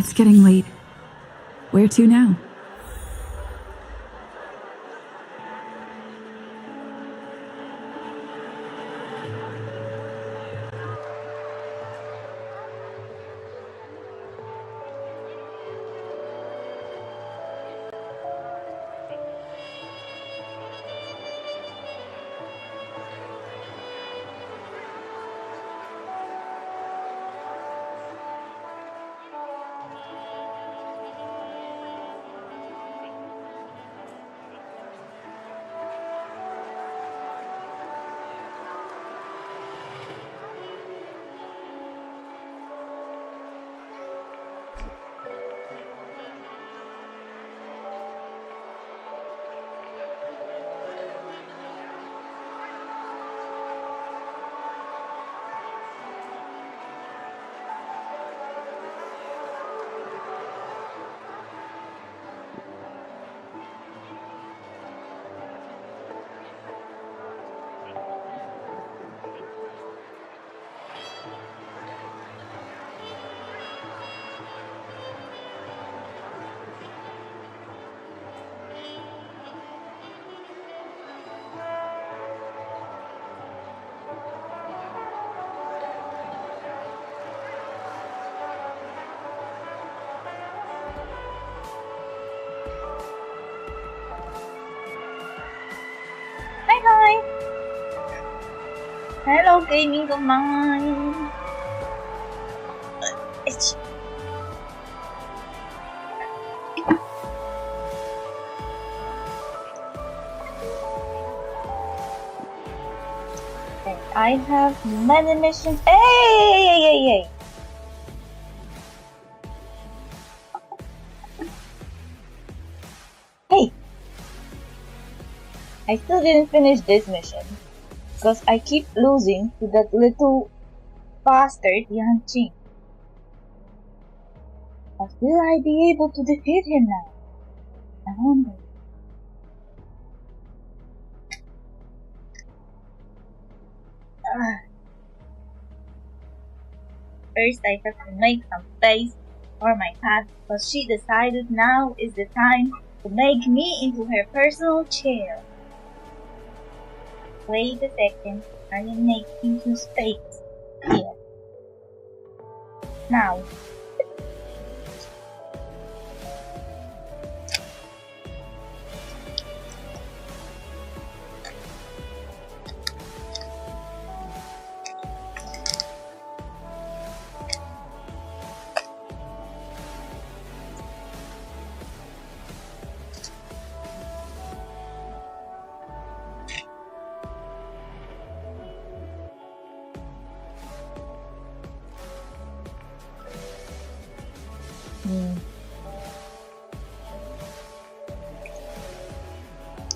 It's getting late. Where to now? Hi! Hello, gaming of mine! I have many missions. Hey! Hey! I still didn't finish this mission because I keep losing to that little bastard Yang Qing. But will I be able to defeat him now? I wonder. First, I have to make some space for my cat, because she decided now is the time to make me into her personal chair. Wait a second, I am making some space here. Now,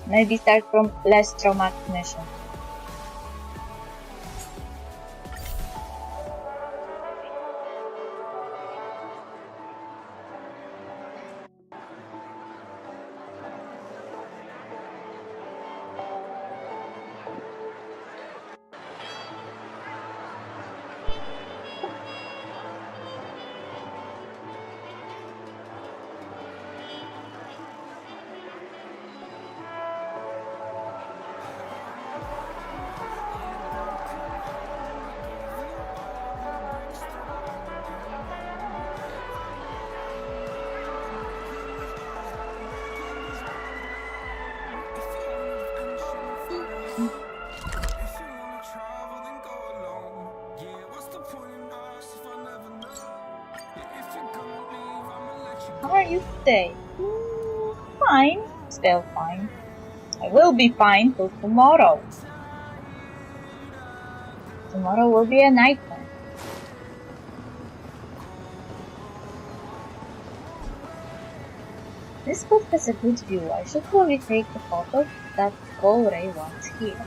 maybe start from less traumatic mission. How are you today? Fine. Still fine. I will be fine till tomorrow. Tomorrow will be a nightmare. This spot has a good view. I should probably take the photo that Go-Ray wants here.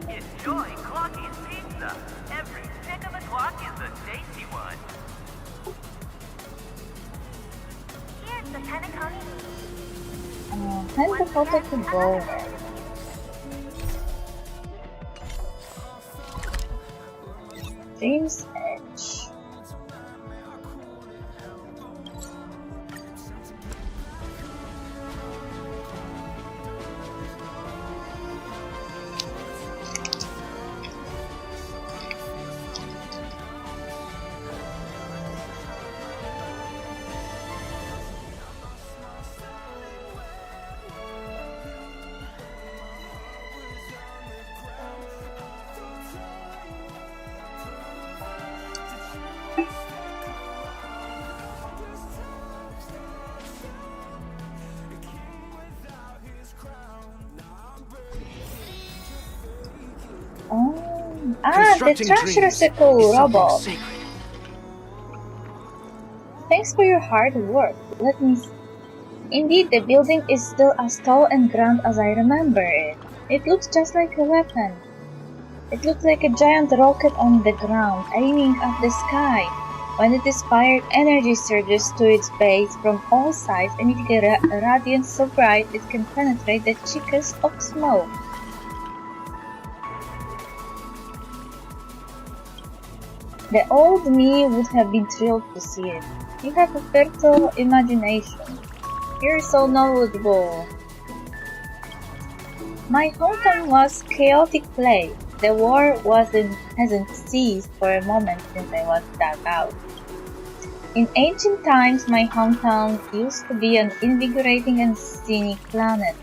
Enjoy Clocky's pizza. Every stick of the clock is a tasty one. Here's the panacotti. Send the photo to Go-Ray. Dream's Edge. The treacherous robot. Thanks for your hard work. Let me see. Indeed, the building is still as tall and grand as I remember it. It looks just like a weapon. It looks like a giant rocket on the ground, aiming at the sky. When it is fired, energy surges to its base from all sides, emitting a radiance so bright it can penetrate the thickest of smoke. The old me would have been thrilled to see it. You have a fertile imagination. You're so knowledgeable. My hometown was chaotic place. The war hasn't ceased for a moment since I was dug out. In ancient times, my hometown used to be an invigorating and scenic planet.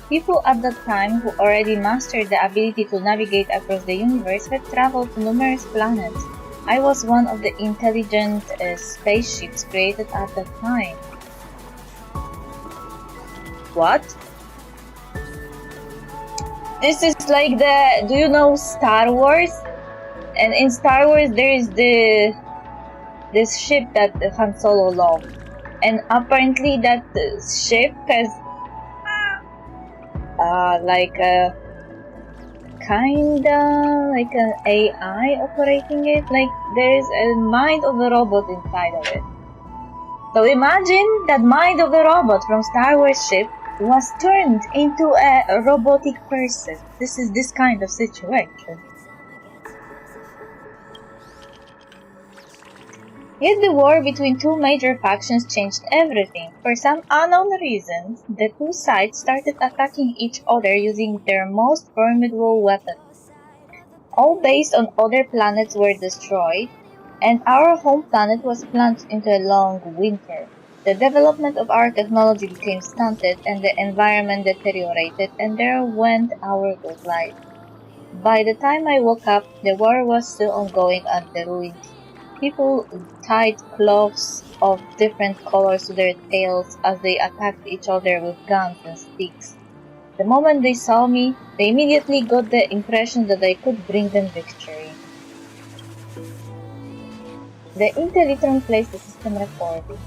People at that time who already mastered the ability to navigate across the universe had traveled to numerous planets. I was one of the intelligent spaceships created at that time. What? This is like the... Do you know Star Wars? And in Star Wars there is this ship that Han Solo loved. And apparently that ship has like a... kinda like an AI operating it, like there is a mind of a robot inside of it. So imagine that mind of the robot from Star Wars ship was turned into a robotic person. This is this kind of situation. Yet the war between two major factions changed everything. For some unknown reasons, the two sides started attacking each other using their most formidable weapons. All based on other planets were destroyed, and our home planet was plunged into a long winter. The development of our technology became stunted, and the environment deteriorated, and there went our good life. By the time I woke up, the war was still ongoing at the ruins. People tied cloths of different colors to their tails as they attacked each other with guns and sticks. The moment they saw me, they immediately got the impression that I could bring them victory. The Intellitron plays the system recording.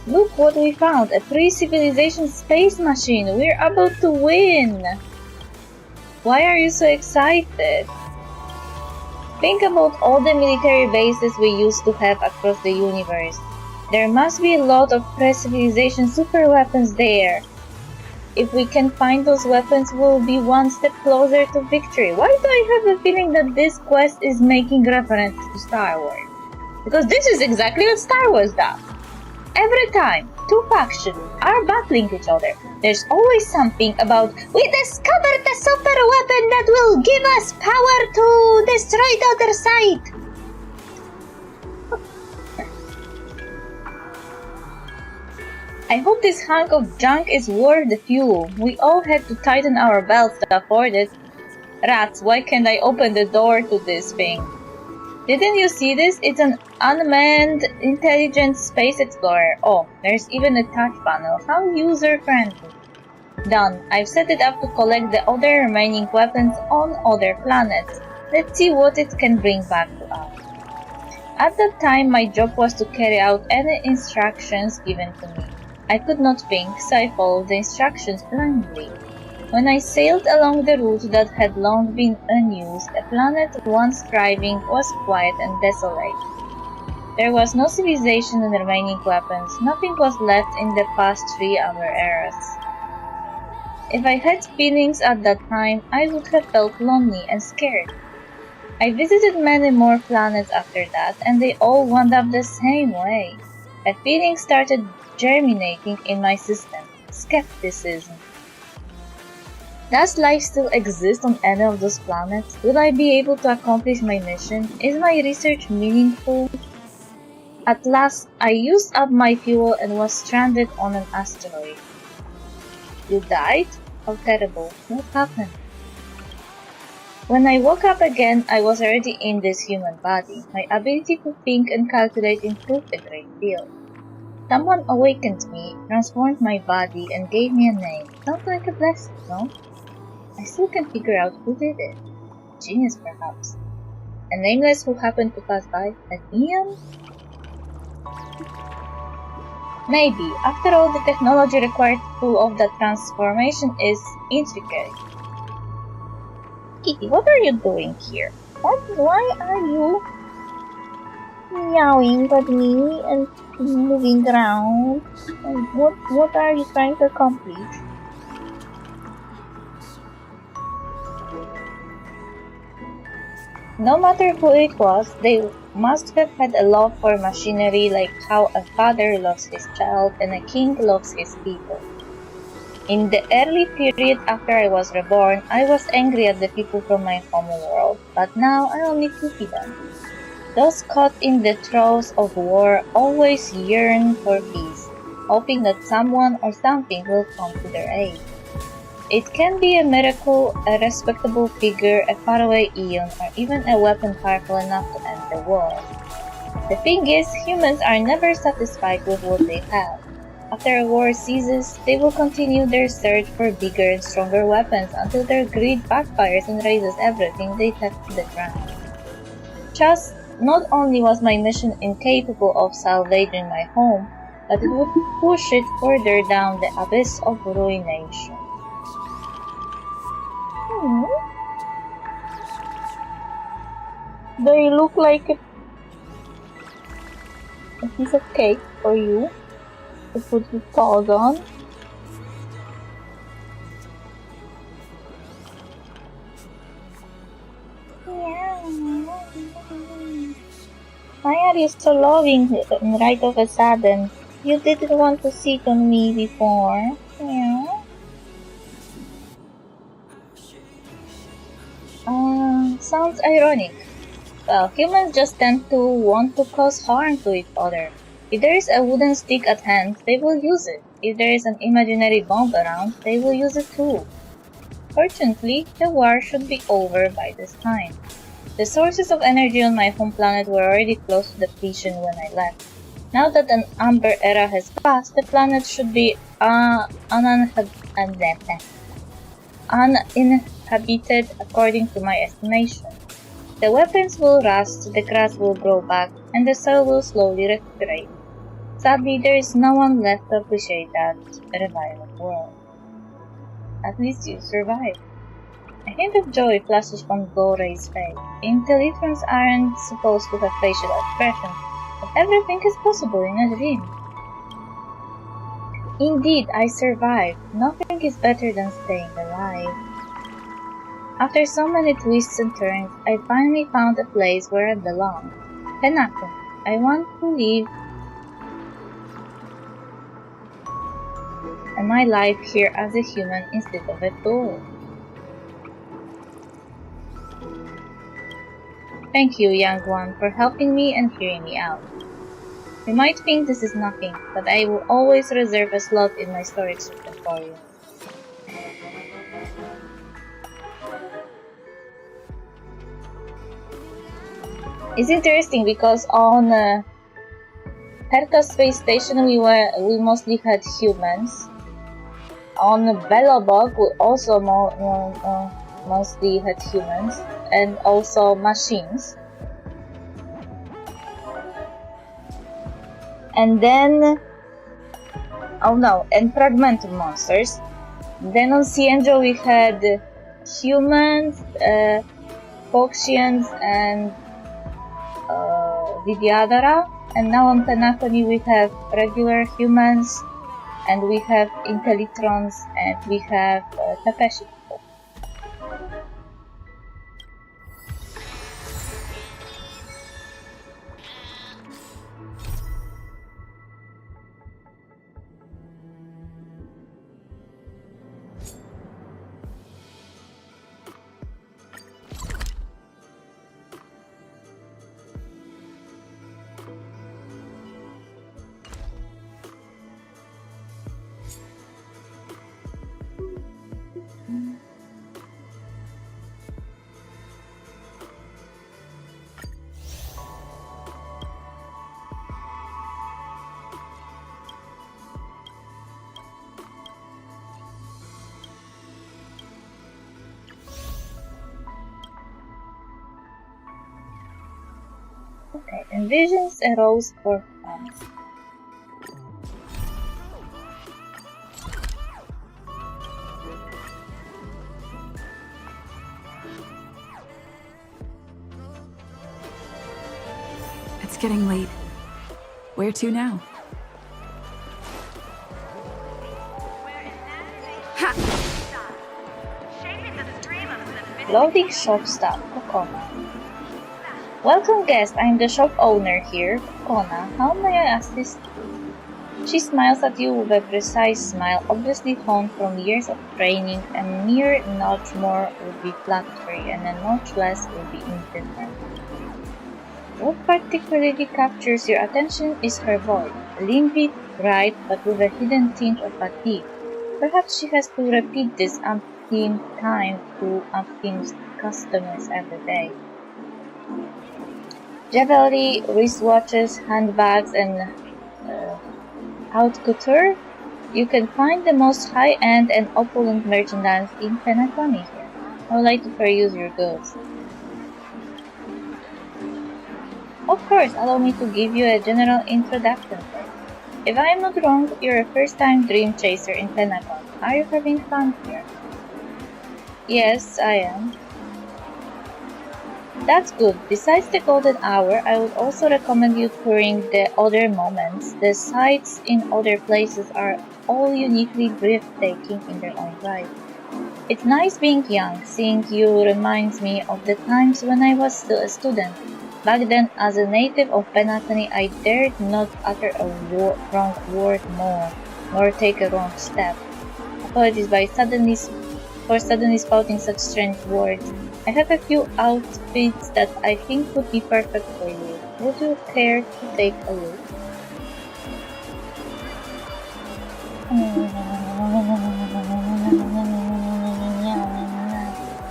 Look what we found, a pre-civilization space machine. We're about to win! Why are you so excited? Think about all the military bases we used to have across the universe. There must be a lot of pre-civilization super weapons there. If we can find those weapons, we'll be one step closer to victory. Why do I have a feeling that this quest is making reference to Star Wars? Because this is exactly what Star Wars does. Every time two factions are battling each other, there's always something about, we discovered a super weapon that will give us power to destroy the other side. I hope this hunk of junk is worth the fuel. We all had to tighten our belts to afford it. Rats, why can't I open the door to this thing? Didn't you see this? It's an unmanned, intelligent space explorer. Oh, there's even a touch panel. How user-friendly. Done. I've set it up to collect the other remaining weapons on other planets. Let's see what it can bring back to us. At that time, my job was to carry out any instructions given to me. I could not think, so I followed the instructions blindly. When I sailed along the route that had long been unused, a planet once thriving was quiet and desolate. There was no civilization and remaining weapons. Nothing was left in the past 3-hour eras. If I had feelings at that time, I would have felt lonely and scared. I visited many more planets after that, and they all wound up the same way. A feeling started germinating in my system. Skepticism. Does life still exist on any of those planets? Will I be able to accomplish my mission? Is my research meaningful? At last, I used up my fuel and was stranded on an asteroid. You died? How terrible. What happened? When I woke up again, I was already in this human body. My ability to think and calculate improved a great deal. Someone awakened me, transformed my body, and gave me a name. Sounds like a blessing, no? I still can't figure out who did it. Genius, perhaps. A nameless who happened to pass by? An Ian? Maybe. After all, the technology required to pull off that transformation is intricate. Kitty, what are you doing here? Why are you meowing at me and moving around? And what are you trying to accomplish? No matter who it was, they must have had a love for machinery like how a father loves his child and a king loves his people. In the early period after I was reborn, I was angry at the people from my home world, but now I only pity them. Those caught in the throes of war always yearn for peace, hoping that someone or something will come to their aid. It can be a miracle, a respectable figure, a faraway eon, or even a weapon powerful enough to end the war. The thing is, humans are never satisfied with what they have. After a war ceases, they will continue their search for bigger and stronger weapons until their greed backfires and raises everything they touch to the ground. Thus, not only was my mission incapable of salvaging my home, but it would push it further down the abyss of ruination. They look like a piece of cake for you to put your paws on. Why are you so loving right of a sudden? You didn't want to sit on me before. Yeah. Sounds ironic. Well, humans just tend to want to cause harm to each other. If there is a wooden stick at hand, they will use it. If there is an imaginary bomb around, they will use it too. Fortunately, the war should be over by this time. The sources of energy on my home planet were already close to depletion when I left. Now that an amber era has passed, the planet should be uninhabited according to my estimation. The weapons will rust, the grass will grow back, and the soil will slowly recuperate. Sadly, there is no one left to appreciate that revived world. At least you survived. A hint of joy flashes on Goray's face. Intellitrons aren't supposed to have facial expressions, but everything is possible in a dream. Indeed, I survived. Nothing is better than staying alive. After so many twists and turns, I finally found a place where I belong. Penacon. I want to live my life here as a human instead of a tool. Thank you, young one, for helping me and hearing me out. You might think this is nothing, but I will always reserve a slot in my storage system for you. It's interesting because on Perka space station we mostly had humans. On Belobog we also mostly had humans and also machines. And then and fragmented monsters. Then on Cienjo we had humans, Foxians and Vidyadhara, and now on Penacony we have regular humans, and we have Intellitrons, and we have Tapeshi people. Okay, envisions a rose for fun. It's getting late. Where to now? Ha! Loading shop staff, Kokona. Welcome guest, I'm the shop owner here, Kokona. How may I assist you? She smiles at you with a precise smile, obviously honed from years of training. A mere notch more would be flattery, and a notch less would be indifferent. What particularly captures your attention is her voice, limpid, bright, but with a hidden tinge of fatigue. Perhaps she has to repeat this umpteen times to umpteen customers every day. Jewelry, wristwatches, handbags, and haute couture. You can find the most high-end and opulent merchandise in Penacony here. I would like to peruse your goods. Of course, allow me to give you a general introduction first. If I am not wrong, you're a first-time dream chaser in Penacon. Are you having fun here? Yes, I am. That's good. Besides the golden hour, I would also recommend you touring the other moments. The sights in other places are all uniquely breathtaking in their own right. It's nice being young. Seeing you reminds me of the times when I was still a student. Back then, as a native of Penatony, I dared not utter a wrong word more, nor take a wrong step. Apologies for suddenly spouting such strange words. I have a few outfits that I think would be perfect for you. Would you care to take a look?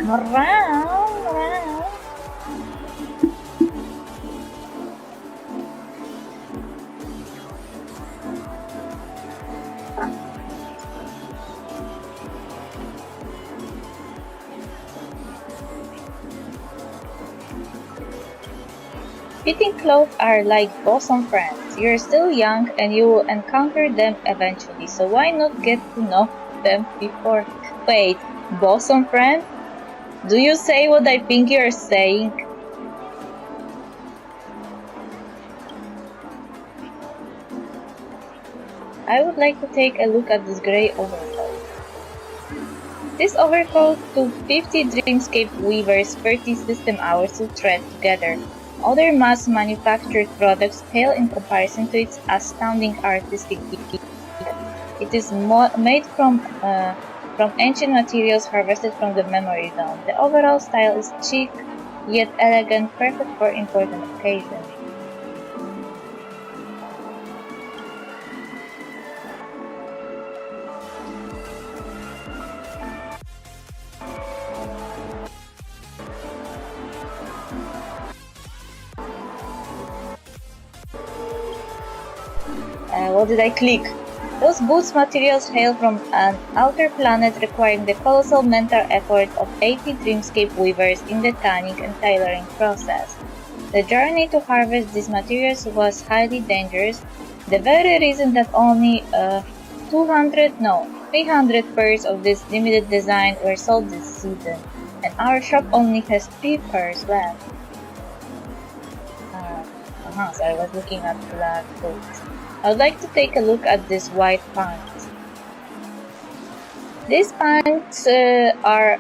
Around. Fitting clothes are like bosom friends. You're still young and you will encounter them eventually, so why not get to know them before? Wait, bosom friend? Do you say what I think you're saying? I would like to take a look at this grey overcoat. This overcoat took 50 Dreamscape Weavers 30 system hours to thread together. Other mass-manufactured products pale in comparison to its astounding artistic detail. It is made from ancient materials harvested from the Memory Dome. The overall style is chic, yet elegant, perfect for important occasions. What did I click? Those boots materials hail from an outer planet requiring the colossal mental effort of 80 Dreamscape Weavers in the tanning and tailoring process. The journey to harvest these materials was highly dangerous, the very reason that only 300 pairs of this limited design were sold this season, and our shop only has 3 pairs left. So I was looking at black boots. I would like to take a look at this white pants. These pants are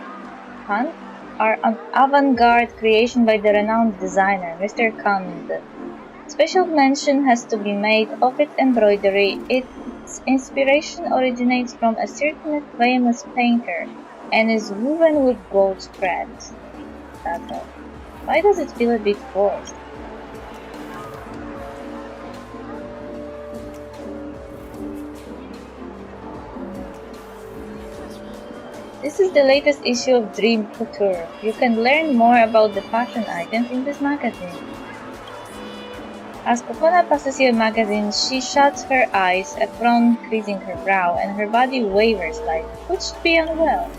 an avant-garde creation by the renowned designer, Mr. Kand. Special mention has to be made of its embroidery. Its inspiration originates from a certain famous painter and is woven with gold threads. That's all. Why does it feel a bit forced? This is the latest issue of Dream Couture. You can learn more about the fashion items in this magazine. As Kokona passes your magazine, she shuts her eyes, a frown creasing her brow, and her body wavers slightly, which should be unwell.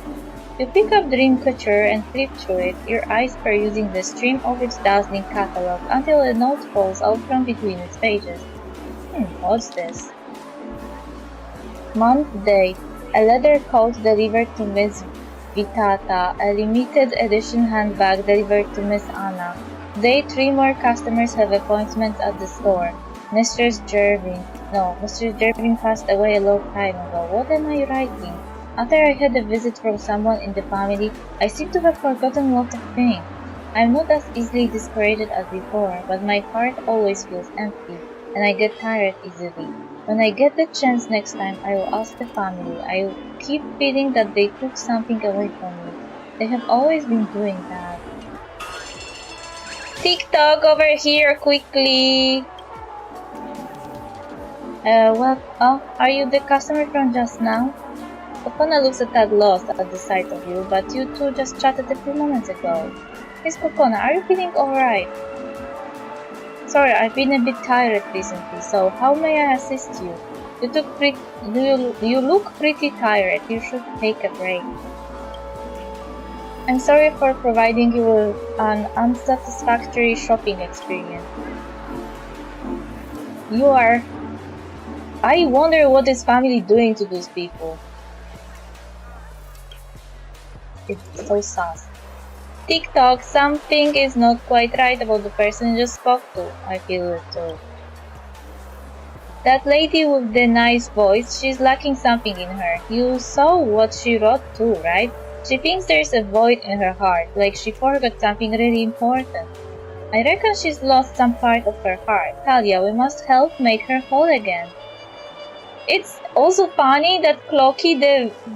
You pick up Dream Couture and flip through it, your eyes perusing the stream of its dazzling catalog until a note falls out from between its pages. What's this? Month, date. A leather coat delivered to Miss Vitata, a limited edition handbag delivered to Miss Anna. Today, 3 more customers have appointments at the store. Mr. Jervin passed away a long time ago. What am I writing? After I had a visit from someone in the family, I seem to have forgotten lots of things. I am not as easily discouraged as before, but my heart always feels empty, and I get tired easily. When I get the chance next time, I will ask the family. I keep feeling that they took something away from me. They have always been doing that. TikTok over here, quickly! Are you the customer from just now? Kokona looks a tad lost at the sight of you, but you two just chatted a few moments ago. Miss Kokona, are you feeling alright? Sorry, I've been a bit tired recently, so how may I assist you? You look pretty tired. You should take a break. I'm sorry for providing you with an unsatisfactory shopping experience. I wonder what is family doing to those people. It's so sus. TikTok, something is not quite right about the person you just spoke to. I feel it too. That lady with the nice voice, she's lacking something in her. You saw what she wrote too, right? She thinks there's a void in her heart, like she forgot something really important. I reckon she's lost some part of her heart. Talia, we must help make her whole again. It's also funny that Cloaky,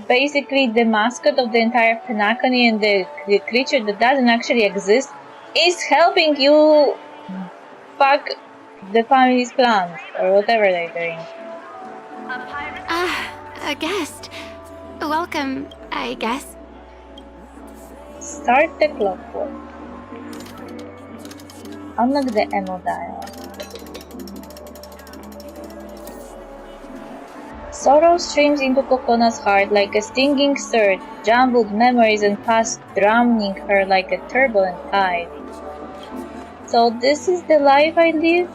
basically the mascot of the entire Penacony and the creature that doesn't actually exist, is helping you fuck the family's plans, or whatever they're doing. A guest. Welcome, I guess. Start the clockwork. Unlock the ammo dial. Sorrow streams into Kokona's heart like a stinging surge, jumbled memories and past drowning her like a turbulent tide. So this is the life I live?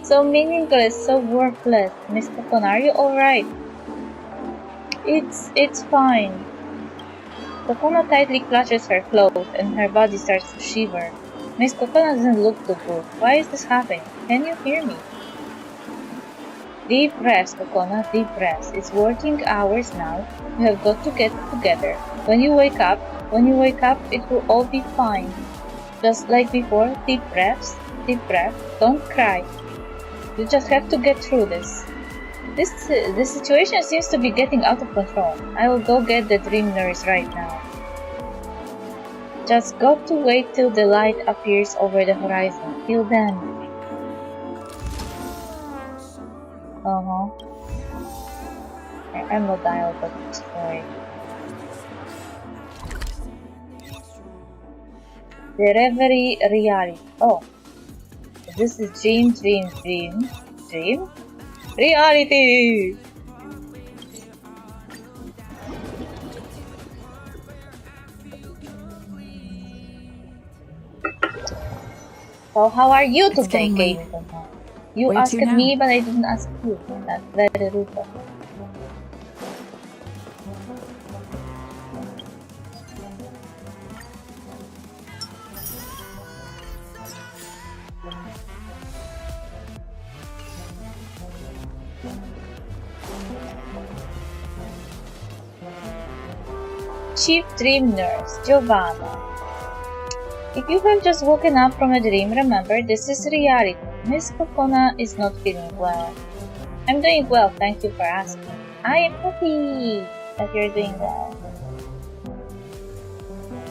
So meaningless, so worthless. Miss Kokona, are you alright? It's fine. Kokona tightly clutches her clothes and her body starts to shiver. Miss Kokona doesn't look too good. Why is this happening? Can you hear me? Deep breaths, Kokona, deep breaths. It's working hours now. You have got to get together. When you wake up, it will all be fine. Just like before, deep breaths, don't cry. You just have to get through this. The situation seems to be getting out of control. I will go get the dream nurse right now. Just got to wait till the light appears over the horizon. Till then. Her ammo dial got destroyed. The reverie reality. Oh. This is dream? Reality! So how are you today, Kate? You Where asked to now? me, but I didn't ask you. That's very rude. Chief Dream Nurse, Giovanna. If you have just woken up from a dream, remember this is reality. Miss Kokona is not feeling well. I'm doing well, thank you for asking. I am happy that you're doing well.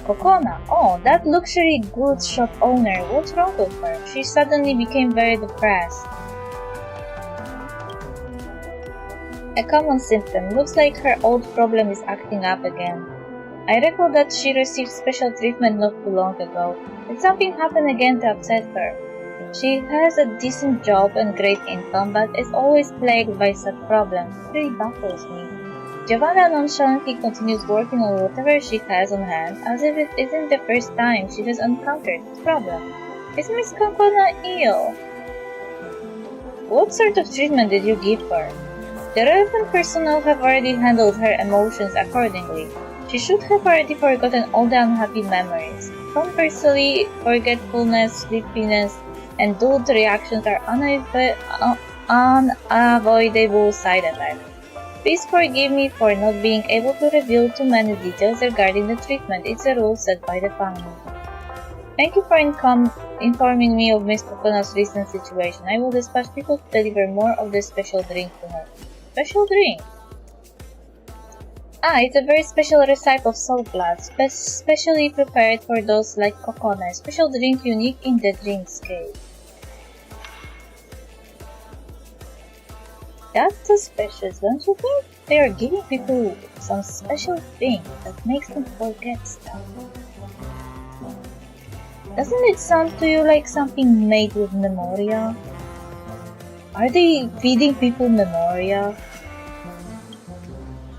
Kokona, oh, that luxury goods shop owner, what's wrong with her? She suddenly became very depressed. A common symptom, looks like her old problem is acting up again. I recall that she received special treatment not too long ago. Did something happen again to upset her? She has a decent job and great income, but is always plagued by such problems. It really baffles me. Giovanna nonchalantly continues working on whatever she has on hand, as if it isn't the first time she has encountered this problem. Is Miss Kokona ill? What sort of treatment did you give her? The relevant personnel have already handled her emotions accordingly. She should have already forgotten all the unhappy memories. Conversely, forgetfulness, sleepiness, and dulled reactions are unavoidable side effects. Please forgive me for not being able to reveal too many details regarding the treatment. It's a rule set by the family. Thank you for informing me of Miss Kokona's recent situation. I will dispatch people to deliver more of this special drink to her. Special drink? Ah, it's a very special recipe of soul blood, specially prepared for those like Kokona, a special drink unique in the dreamscape. That's suspicious, don't you think? They are giving people some special thing that makes them forget stuff. Doesn't it sound to you like something made with memoria? Are they feeding people memoria?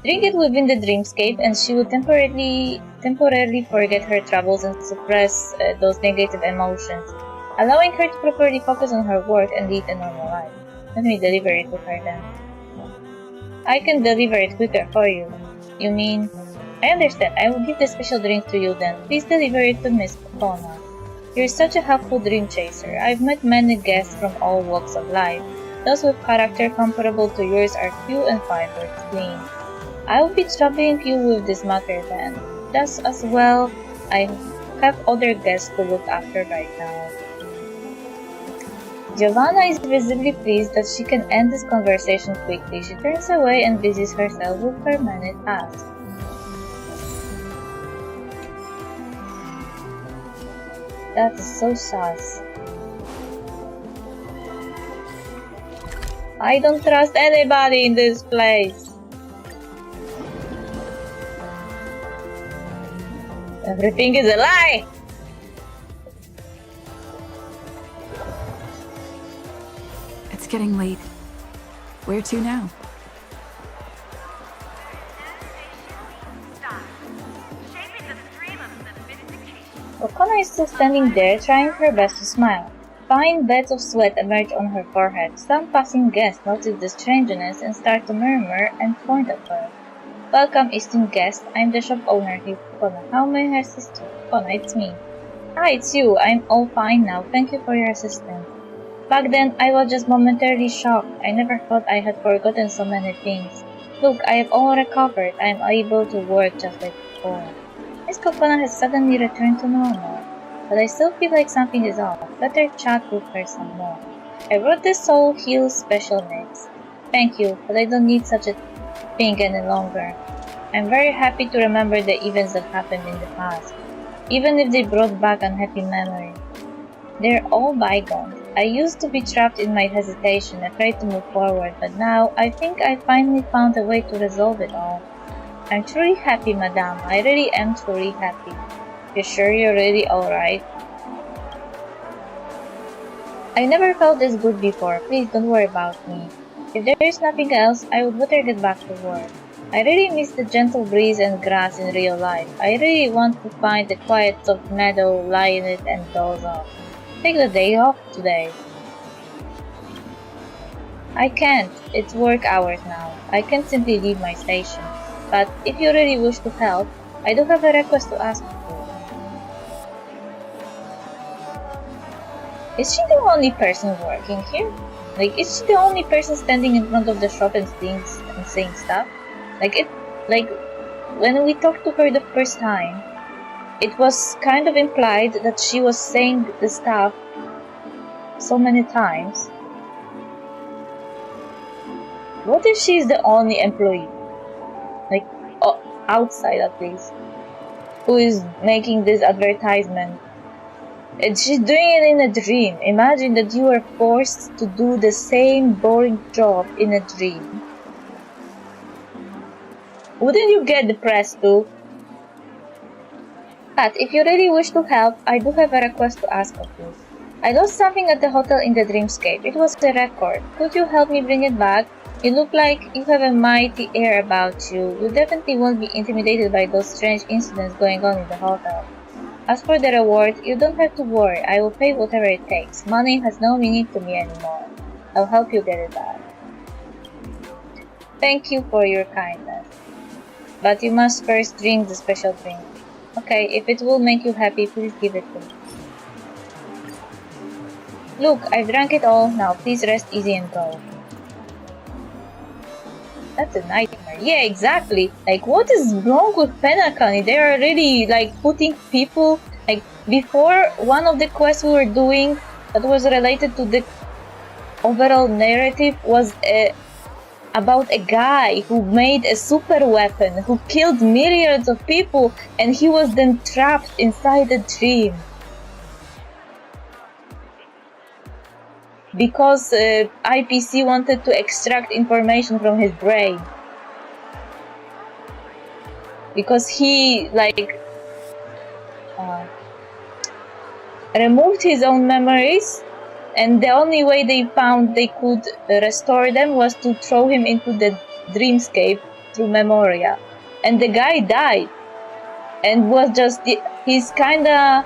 Drink it within the dreamscape and she will temporarily forget her troubles and suppress those negative emotions, allowing her to properly focus on her work and lead a normal life. Let me deliver it to her then. I can deliver it quicker for you. You mean? I understand. I will give the special drink to you then. Please deliver it to Miss Kona. You're such a helpful dream chaser. I've met many guests from all walks of life. Those with character comparable to yours are few and far between. I will be troubling you with this matter then. Just as well, I have other guests to look after right now. Giovanna is visibly pleased that she can end this conversation quickly. She turns away and busies herself with her many tasks. That is so sus. I don't trust anybody in this place. Everything is a lie! It's getting late. Where to now? Okona is still standing there, trying her best to smile. Fine beds of sweat emerge on her forehead. Some passing guests notice the strangeness and start to murmur and point at her. Welcome, esteemed guest. I'm the shop owner here, Okona. How may I assist you? Okona, it's me. Ah, it's you. I'm all fine now. Thank you for your assistance. Back then, I was just momentarily shocked. I never thought I had forgotten so many things. Look, I have all recovered. I am able to work just like before. Miss Kokona has suddenly returned to normal, but I still feel like something is off. Better chat with her some more. I brought the Soul Heal special mix. Thank you, but I don't need such a thing any longer. I'm very happy to remember the events that happened in the past, even if they brought back unhappy memories. They're all bygones. I used to be trapped in my hesitation, afraid to move forward, but now I think I finally found a way to resolve it all. I'm truly happy, madame. I really am truly happy. You sure you're really alright? I never felt this good before. Please don't worry about me. If there is nothing else, I would better get back to work. I really miss the gentle breeze and grass in real life. I really want to find the quiet soft meadow, lie in it, and doze off. Take the day off today. I can't. It's work hours now. I can't simply leave my station. But if you really wish to help, I do have a request to ask you. Is she the only person working here? Like, is she the only person standing in front of the shop and saying stuff? Like, when we talked to her the first time, it was kind of implied that she was saying the stuff so many times. What if she's the only employee? Like, outside at least, who is making this advertisement. And she's doing it in a dream. Imagine that you are forced to do the same boring job in a dream. Wouldn't you get depressed too? But if you really wish to help, I do have a request to ask of you. I lost something at the hotel in the dreamscape. It was a record. Could you help me bring it back? You look like you have a mighty air about you. You definitely won't be intimidated by those strange incidents going on in the hotel. As for the reward, you don't have to worry. I will pay whatever it takes. Money has no meaning to me anymore. I'll help you get it back. Thank you for your kindness. But you must first drink the special drink. Okay, if it will make you happy, please give it to me. Look, I've drank it all. Now please rest easy and go. That's a nightmare. Yeah, exactly. Like, what is wrong with Penacony? They are really, like, putting people... Like, before, one of the quests we were doing that was related to the overall narrative was about a guy who made a super weapon, who killed millions of people, and he was then trapped inside a dream. Because IPC wanted to extract information from his brain. Because he, like, removed his own memories, and the only way they found they could restore them was to throw him into the dreamscape through Memoria. And the guy died. And was just, he's kinda...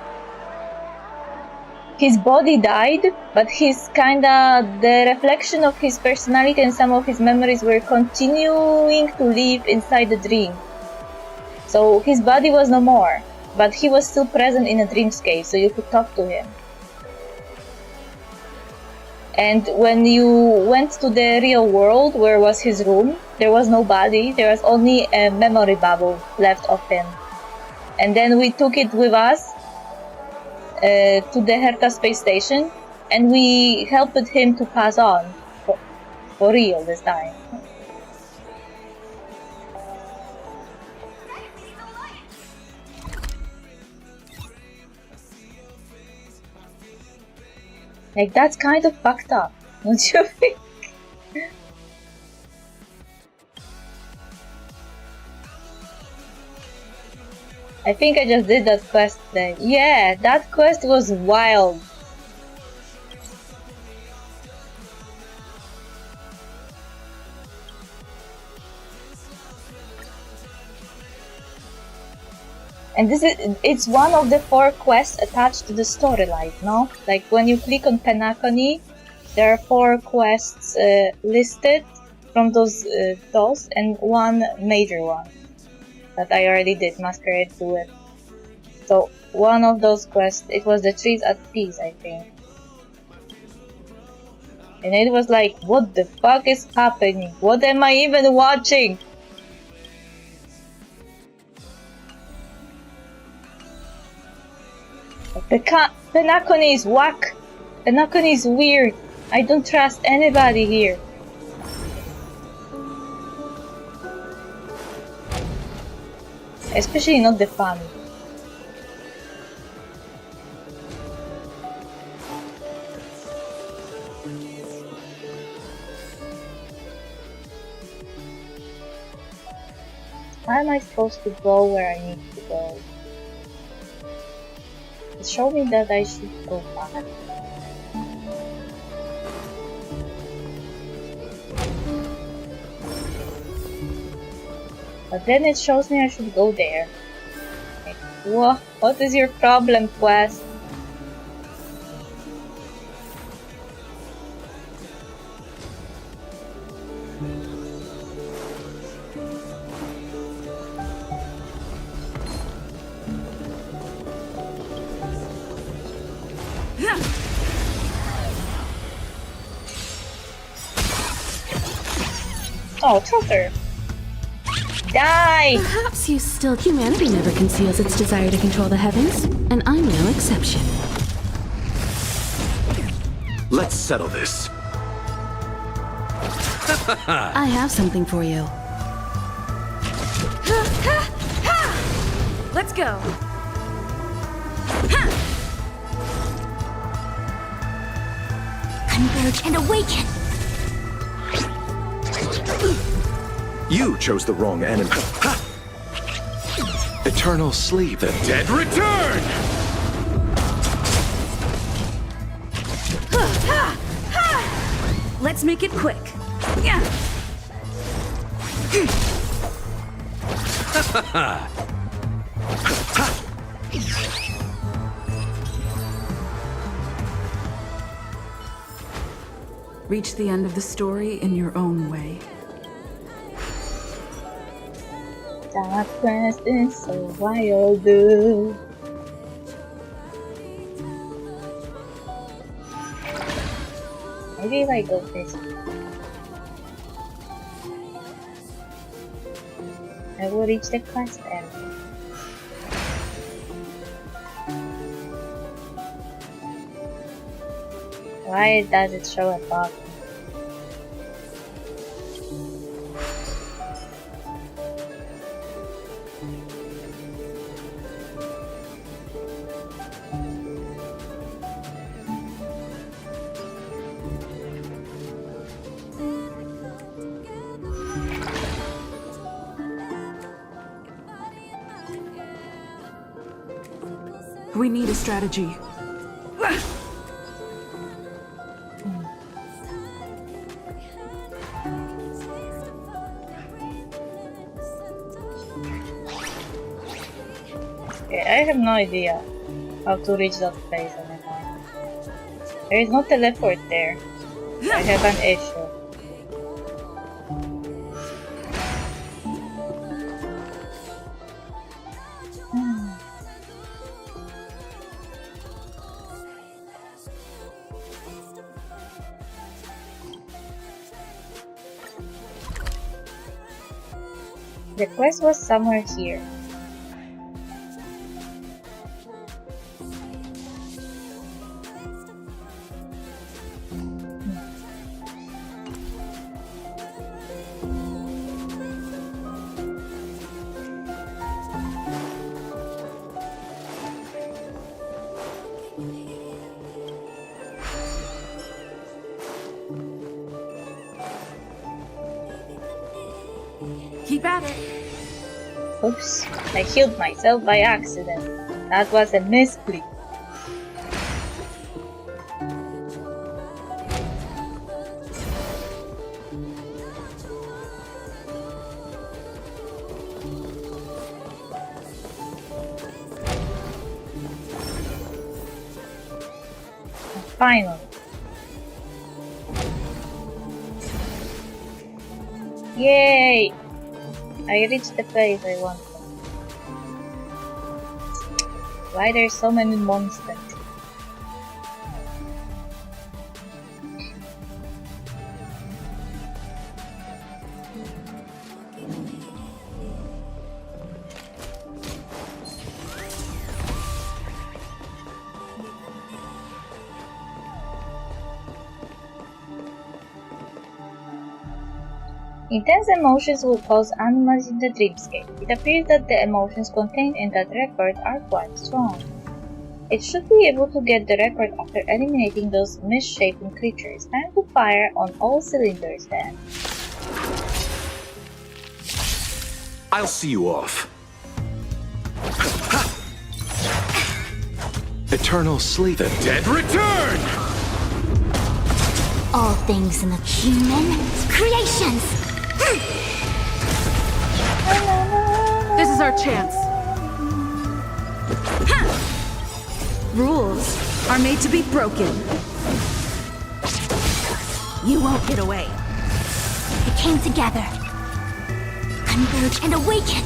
His body died, but his the reflection of his personality and some of his memories were continuing to live inside the dream. So his body was no more, but he was still present in a dreamscape, so you could talk to him. And when you went to the real world, where was his room, there was no body, there was only a memory bubble left of him. And then we took it with us to the Herta space station, and we helped him to pass on, for real this time. Like, that's kind of fucked up, don't you think? I think I just did that quest then. Yeah, that quest was wild. And it's one of the 4 quests attached to the storyline, no? Like, when you click on Penacony, there are 4 quests listed from those and one major one that I already did, Masquerade Duet. So, one of those quests, it was the Trees at Peace, I think. And it was like, what the fuck is happening? What am I even watching? Penacony is whack. Penacony is weird. I don't trust anybody here. Especially not the family. How am I supposed to go where I need to go? It showed me that I should go back. But then it shows me I should go there. Like, what is your problem, quest? Oh, Trotter! Die! Perhaps you still... Humanity never conceals its desire to control the heavens, and I'm no exception. Let's settle this. I have something for you. Let's go. Converge and awaken! You chose the wrong enemy. Eternal sleep. The dead return! Let's make it quick. Reach the end of the story in your own way. That quest is so wild, dude. Maybe if I go this way, I will reach the quest area. Why does it show a button? We need a strategy. Okay, I have no idea how to reach that place anymore. There is no teleport there. I have an issue. The quest was somewhere here. Keep at it. Oops, I healed myself by accident. That was a misclick. Finally. Yay! I reached the place I wanted. Why there's so many monsters? Intense emotions will cause anomalies in the dreamscape. It appears that the emotions contained in that record are quite strong. It should be able to get the record after eliminating those misshapen creatures. Time to fire on all cylinders then. I'll see you off. Eternal sleep. The dead return! All things in the human creations. This is our chance. Rules are made to be broken. You won't get away. They came together. Converge and awaken.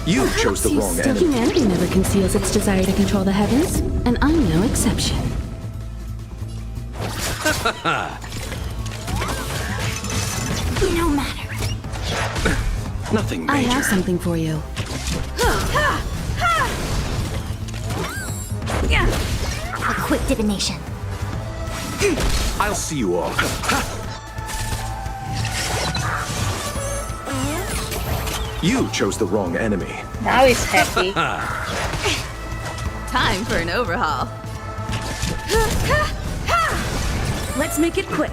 You chose the wrong enemy. Humanity never conceals its desire to control the heavens, and I'm no exception. No matter. Nothing major. I have something for you. A quick divination. I'll see you off. You chose the wrong enemy. Now he's happy. Time for an overhaul. Let's make it quick.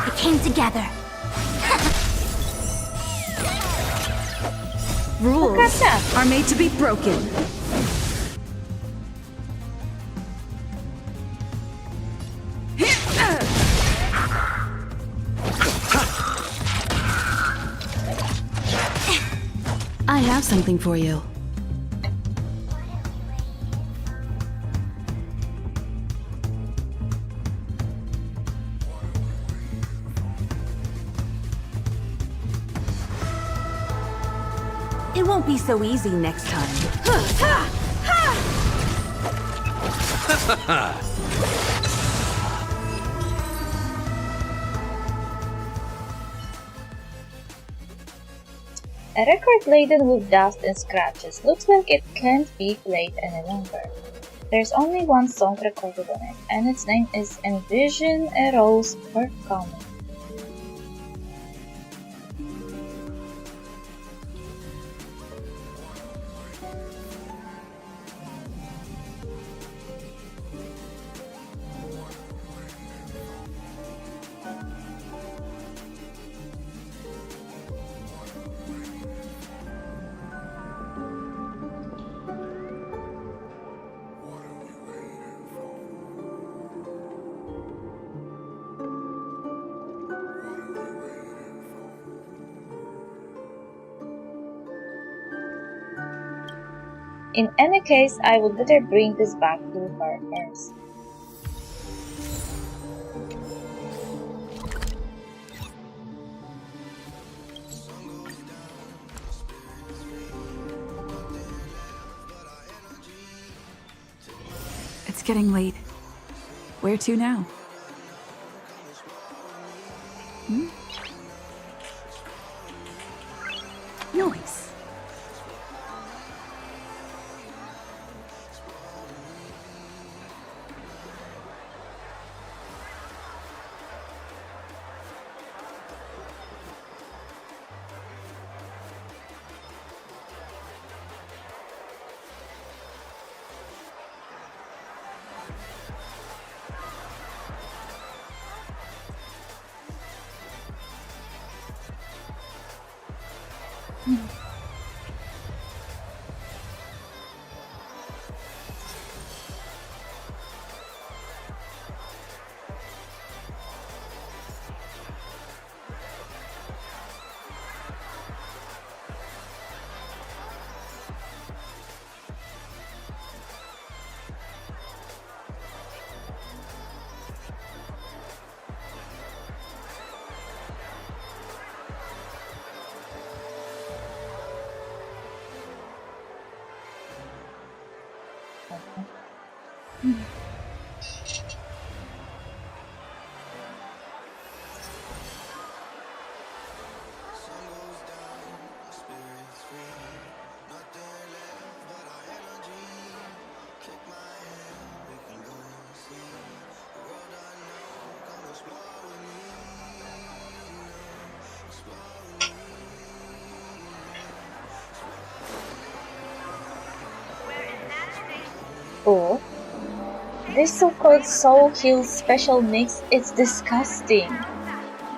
They came together. Rules Look at that. are made to be broken. I have something for you. It won't be so easy next time. A record laden with dust and scratches. Looks like it can't be played any longer. There's only one song recorded on it, and its name is Envision a Rose Forthcoming. In any case, I would better bring this back to her first. It's getting late. Where to now? Noise. Oh, this so-called Soul Hill special mix is disgusting.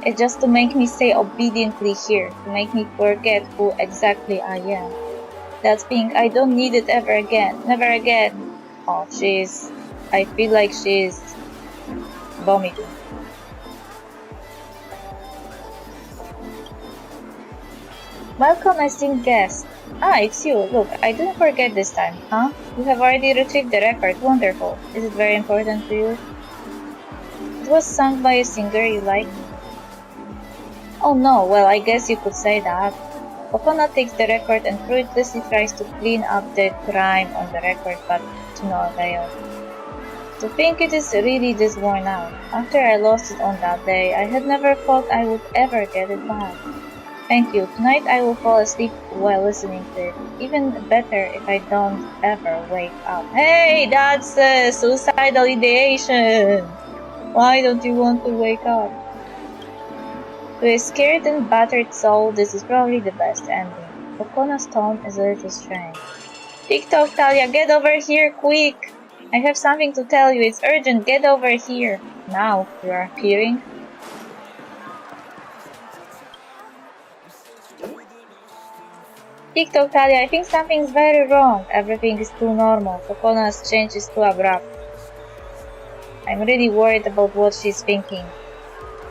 It's just to make me stay obediently here, to make me forget who exactly I am. That pink, I don't need it ever again, never again. Oh, I feel like she's vomiting. Welcome, esteemed guest. Ah, it's you. Look, I didn't forget this time, huh? You have already retrieved the record. Wonderful. Is it very important to you? It was sung by a singer you like? Oh no, well, I guess you could say that. Kokona takes the record and fruitlessly tries to clean up the crime on the record, but to no avail. To think it is really this worn out. After I lost it on that day, I had never thought I would ever get it back. Thank you. Tonight I will fall asleep while listening to it. Even better if I don't ever wake up. Hey, that's suicidal ideation! Why don't you want to wake up? To a scared and battered soul, this is probably the best ending. Kokona's tone is a little strange. TikTok, Talia, get over here, quick! I have something to tell you. It's urgent. Get over here. Now, you are hearing? TikTok, Talia, I think something's very wrong. Everything is too normal. Kokona's change is too abrupt. I'm really worried about what she's thinking.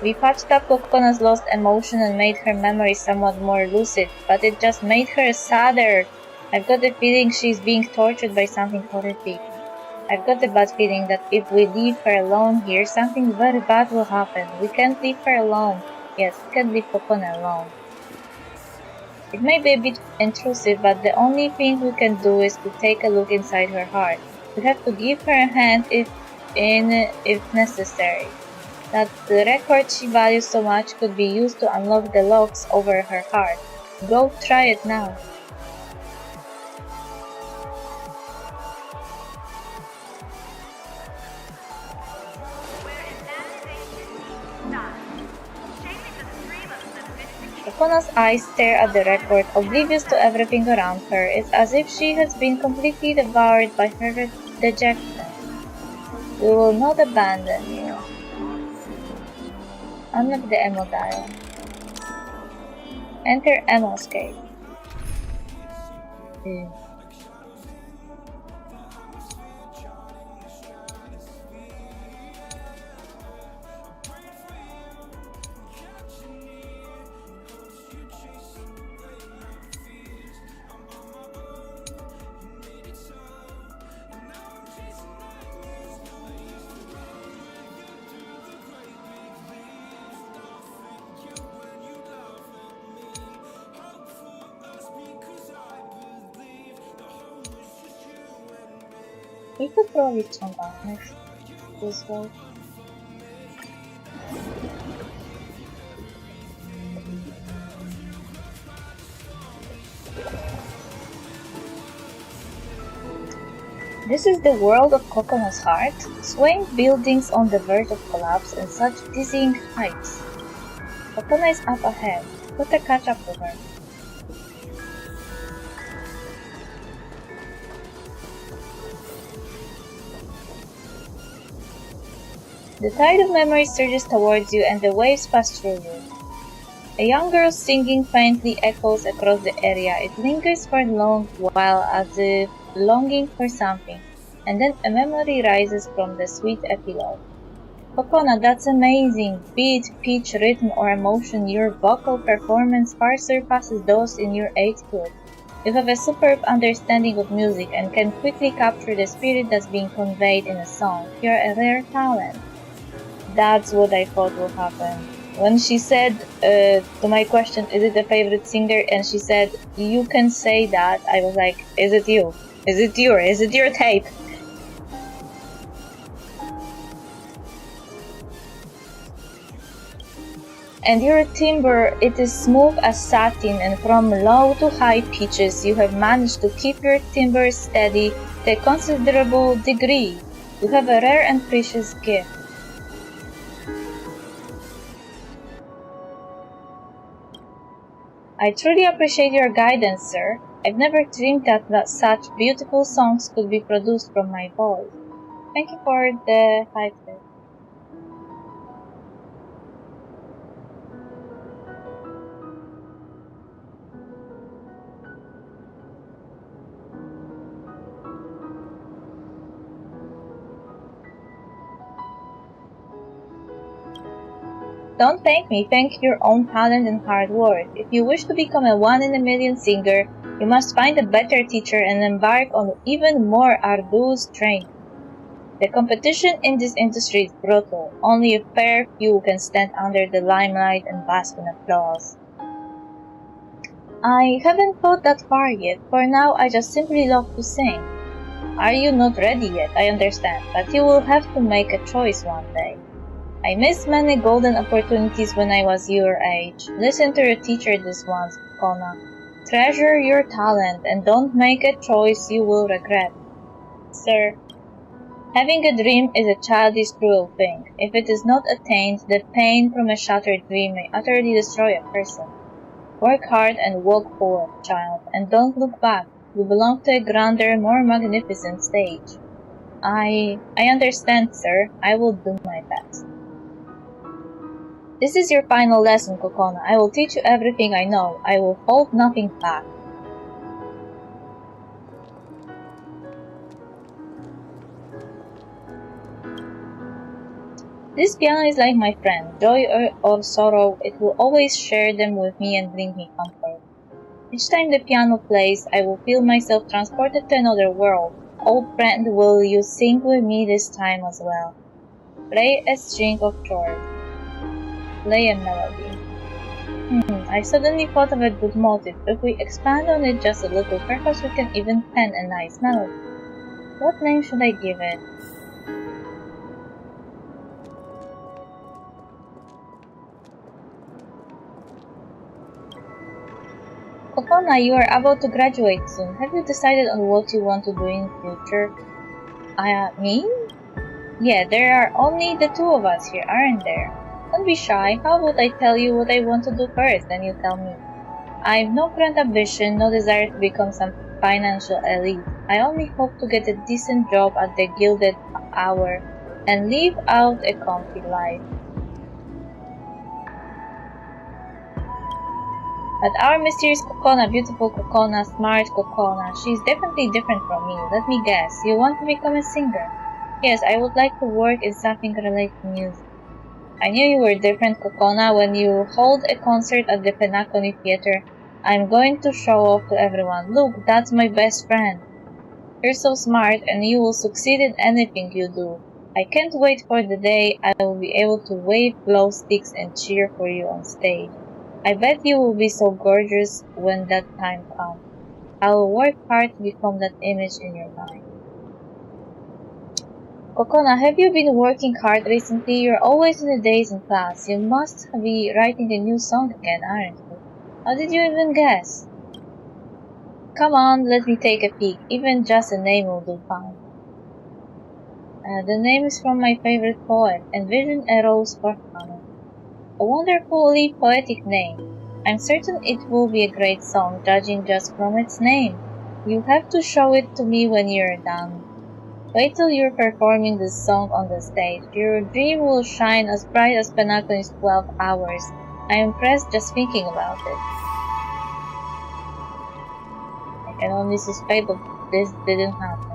We patched up Kokona's lost emotion and made her memory somewhat more lucid, but it just made her sadder. I've got the feeling she's being tortured by something horrific. I've got the bad feeling that if we leave her alone here, something very bad will happen. We can't leave her alone. Yes, we can't leave Kokona alone. It may be a bit intrusive, but the only thing we can do is to take a look inside her heart. We have to give her a hand if necessary. That the record she values so much could be used to unlock the locks over her heart. Go try it now. Kokona's eyes stare at the record, oblivious to everything around her. It's as if she has been completely devoured by her dejection. We will not abandon you. Unlock the ammo dial. Enter ammo escape. We could probably turn on this way. This is the world of Cocona's heart, swaying buildings on the verge of collapse and such dizzying heights. Cocona is up ahead. Better catch up to her. The tide of memory surges towards you and the waves pass through you. A young girl singing faintly echoes across the area. It lingers for a long while as if longing for something, and then a memory rises from the sweet epilogue. Cocona, that's amazing! Beat, pitch, rhythm, or emotion, your vocal performance far surpasses those in your age group. You have a superb understanding of music and can quickly capture the spirit that's being conveyed in a song. You're a rare talent. That's what I thought would happen. When she said to my question, is it a favorite singer? And she said, you can say that. I was like, is it you? Is it your tape? And your timbre, it is smooth as satin, and from low to high pitches you have managed to keep your timbre steady to a considerable degree. You have a rare and precious gift. I truly appreciate your guidance, sir. I've never dreamed that such beautiful songs could be produced from my voice. Thank you for the 5 stars. Don't thank me, thank your own talent and hard work. If you wish to become a one-in-a-million singer, you must find a better teacher and embark on even more arduous training. The competition in this industry is brutal. Only a fair few can stand under the limelight and bask in applause. I haven't thought that far yet. For now, I just simply love to sing. Are you not ready yet? I understand, but you will have to make a choice one day. I missed many golden opportunities when I was your age. Listen to your teacher this once, Cocona. Treasure your talent and don't make a choice you will regret. Sir, having a dream is a childish, cruel thing. If it is not attained, the pain from a shattered dream may utterly destroy a person. Work hard and walk forward, child, and don't look back. You belong to a grander, more magnificent stage. I understand, sir. I will do my best. This is your final lesson, Cocona. I will teach you everything I know. I will hold nothing back. This piano is like my friend. Joy or sorrow, it will always share them with me and bring me comfort. Each time the piano plays, I will feel myself transported to another world. Old friend, will you sing with me this time as well? Play a string of chords. Play a melody. I suddenly thought of a good motive. If we expand on it just a little, perhaps we can even pen a nice melody. What name should I give it? Cocona, you are about to graduate soon. Have you decided on what you want to do in future? Me? Yeah, there are only the two of us here, aren't there? Don't be shy. How about I tell you what I want to do first, then you tell me. I've no grand ambition, no desire to become some financial elite. I only hope to get a decent job at the Gilded Hour and live out a comfy life. But our mysterious Cocona, beautiful Cocona, smart Cocona, she's definitely different from me. Let me guess, you want to become a singer? Yes, I would like to work in something related to music. I knew you were different, Cocona. When you hold a concert at the Penacony Theater, I'm going to show off to everyone. Look, that's my best friend. You're so smart and you will succeed in anything you do. I can't wait for the day I will be able to wave glow sticks and cheer for you on stage. I bet you will be so gorgeous when that time comes. I will work hard to become that image in your mind. Cocona, have you been working hard recently? You're always in the days in class. You must be writing a new song again, aren't you? How did you even guess? Come on, let me take a peek. Even just a name will do fine. The name is from my favorite poet, Envision a Rose Forthcoming. A wonderfully poetic name. I'm certain it will be a great song, judging just from its name. You have to show it to me when you're done. Wait till you're performing this song on the stage. Your dream will shine as bright as Penacony's 12 hours. I'm impressed just thinking about it. I can only suspect that this didn't happen.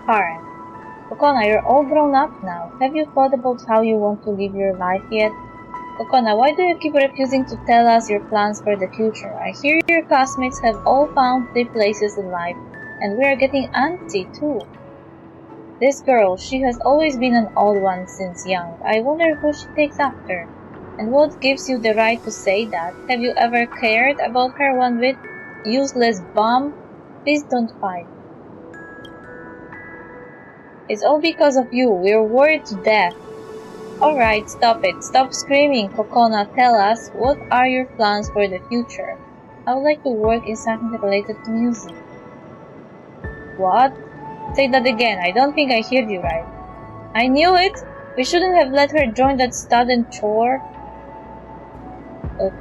Parent. Kokona, you're all grown up now. Have you thought about how you want to live your life yet? Kokona, why do you keep refusing to tell us your plans for the future? I hear your classmates have all found their places in life, and we are getting antsy too. This girl, she has always been an odd one since young. I wonder who she takes after. And what gives you the right to say that? Have you ever cared about her one bit? Useless bum? Please don't fight. It's all because of you. We're worried to death. Alright, stop it. Stop screaming, Kokona. Tell us, what are your plans for the future? I would like to work in something related to music. What? Say that again. I don't think I heard you right. I knew it! We shouldn't have let her join that student chore. Well,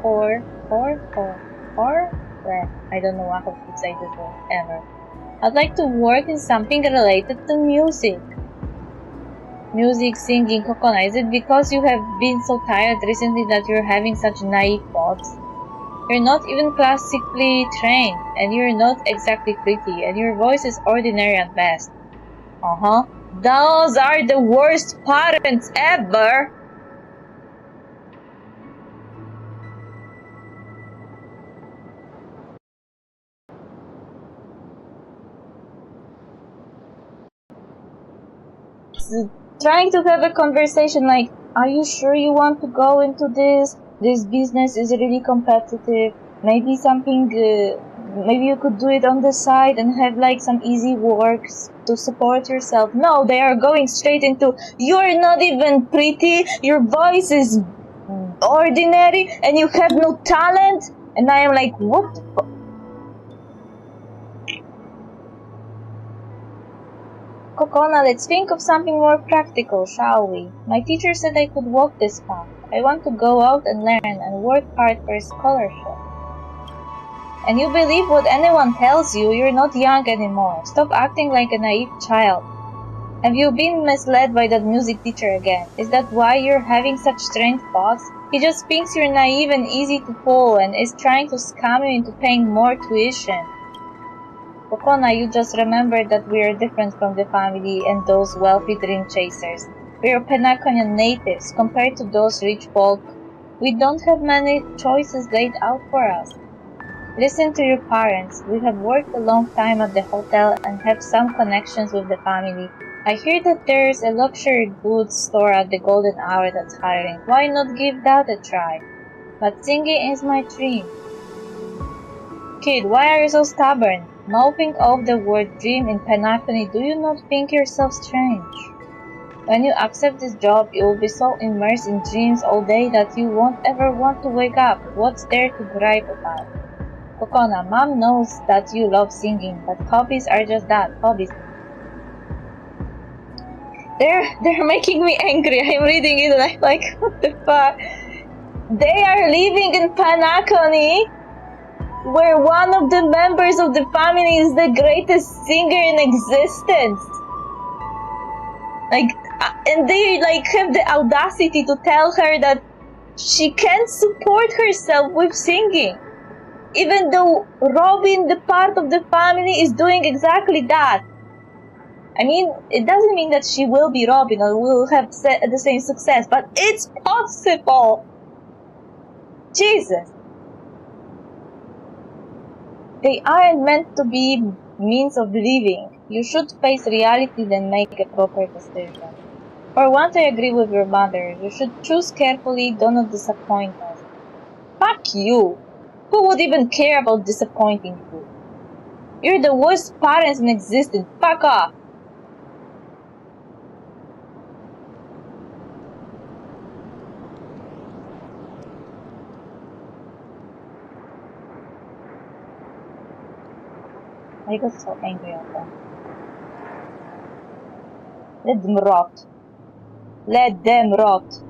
I don't know how to say this word ever. I'd like to work in something related to music. Music, singing, Kokona, is it because you have been so tired recently that you're having such naive thoughts? You're not even classically trained, and you're not exactly pretty, and your voice is ordinary at best. Those are the worst parents ever! Trying to have a conversation like, are you sure you want to go into this? This business is really competitive. Maybe something, maybe you could do it on the side and have like some easy works to support yourself. No, they are going straight into, you're not even pretty, your voice is ordinary, and you have no talent. And I am like, what the fuck? Kokona, let's think of something more practical, shall we? My teacher said I could walk this path. I want to go out and learn and work hard for a scholarship. And you believe what anyone tells you, you're not young anymore. Stop acting like a naive child. Have you been misled by that music teacher again? Is that why you're having such strange thoughts? He just thinks you're naive and easy to fool and is trying to scam you into paying more tuition. Kokona, you just remembered that we are different from the family and those wealthy dream chasers. We are Penaconian natives compared to those rich folk. We don't have many choices laid out for us. Listen to your parents. We have worked a long time at the hotel and have some connections with the family. I hear that there's a luxury goods store at the Golden Hour that's hiring. Why not give that a try? But singing is my dream. Kid, why are you so stubborn? Mouthing off the word dream in Penacony, do you not think yourself strange? When you accept this job, you will be so immersed in dreams all day that you won't ever want to wake up. What's there to gripe about? Kokona, Mom knows that you love singing, but hobbies are just that, hobbies. They're making me angry. I'm reading it and I'm like, what the fuck? They are living in Penacony, where one of the members of the family is the greatest singer in existence. And they have the audacity to tell her that she can't support herself with singing, even though Robin, the part of the family, is doing exactly that. I mean, it doesn't mean that she will be Robin or will have the same success, but it's possible. Jesus. They aren't meant to be means of living. You should face reality then make a proper decision. For once I agree with your mother. You should choose carefully, do not disappoint us. Fuck you! Who would even care about disappointing you? You're the worst parents in existence. Fuck off! I got so angry at them. Let them rot. Let them rot.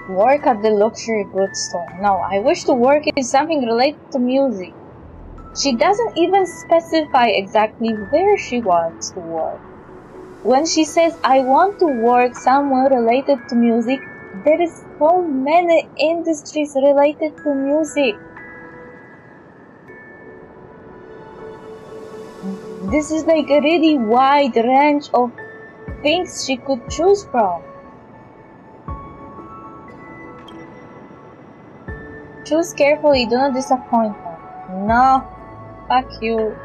Work at the luxury goods store. No, I wish to work in something related to music. She doesn't even specify exactly where she wants to work. When she says, I want to work somewhere related to music, there is so many industries related to music. This is like a really wide range of things she could choose from. Choose carefully, do not disappoint her. No, fuck you.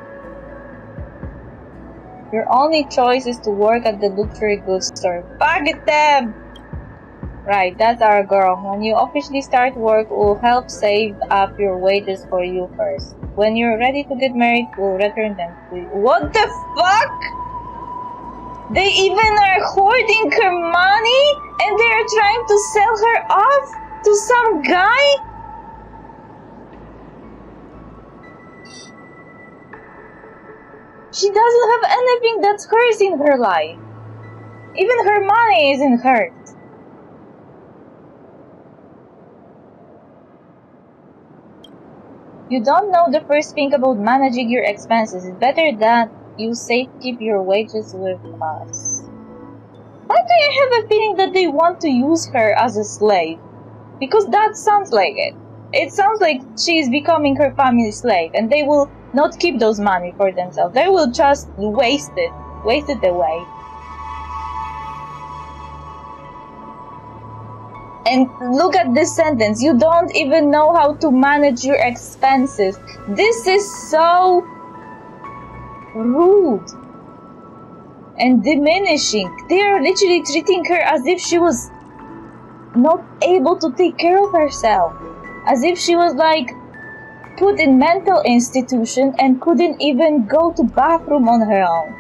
Your only choice is to work at the luxury goods store. Fuck them! Right, that's our girl. When you officially start work, we'll help save up your wages for you first. When you're ready to get married, we'll return them to you. What the fuck? They even are hoarding her money and they're trying to sell her off to some guy? She doesn't have anything that's hers in her life. Even her money isn't hers. You don't know the first thing about managing your expenses. It's better that you keep your wages with us. Why do I have a feeling that they want to use her as a slave? Because that sounds like it. It sounds like she is becoming her family's slave, and they will not keep those money for themselves. They will just waste it away. And look at this sentence. You don't even know how to manage your expenses. This is so rude and diminishing. They are literally treating her as if she was not able to take care of herself. As if she was like put in mental institution and couldn't even go to bathroom on her own.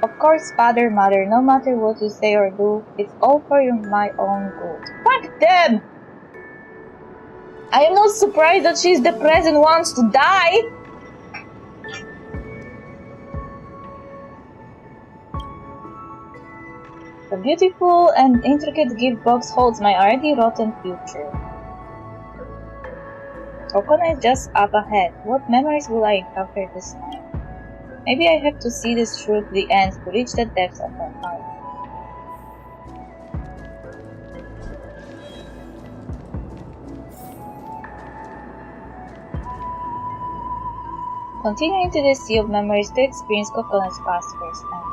Of course, father, mother, no matter what you say or do, it's all for my own good. Fuck them! I am not surprised that she's depressed and wants to die. The beautiful and intricate gift box holds my already rotten future. Kokona is just up ahead. What memories will I encounter this time? Maybe I have to see this through to the end to reach the depths of her heart. Continuing to the sea of memories to experience Kokona's past firsthand.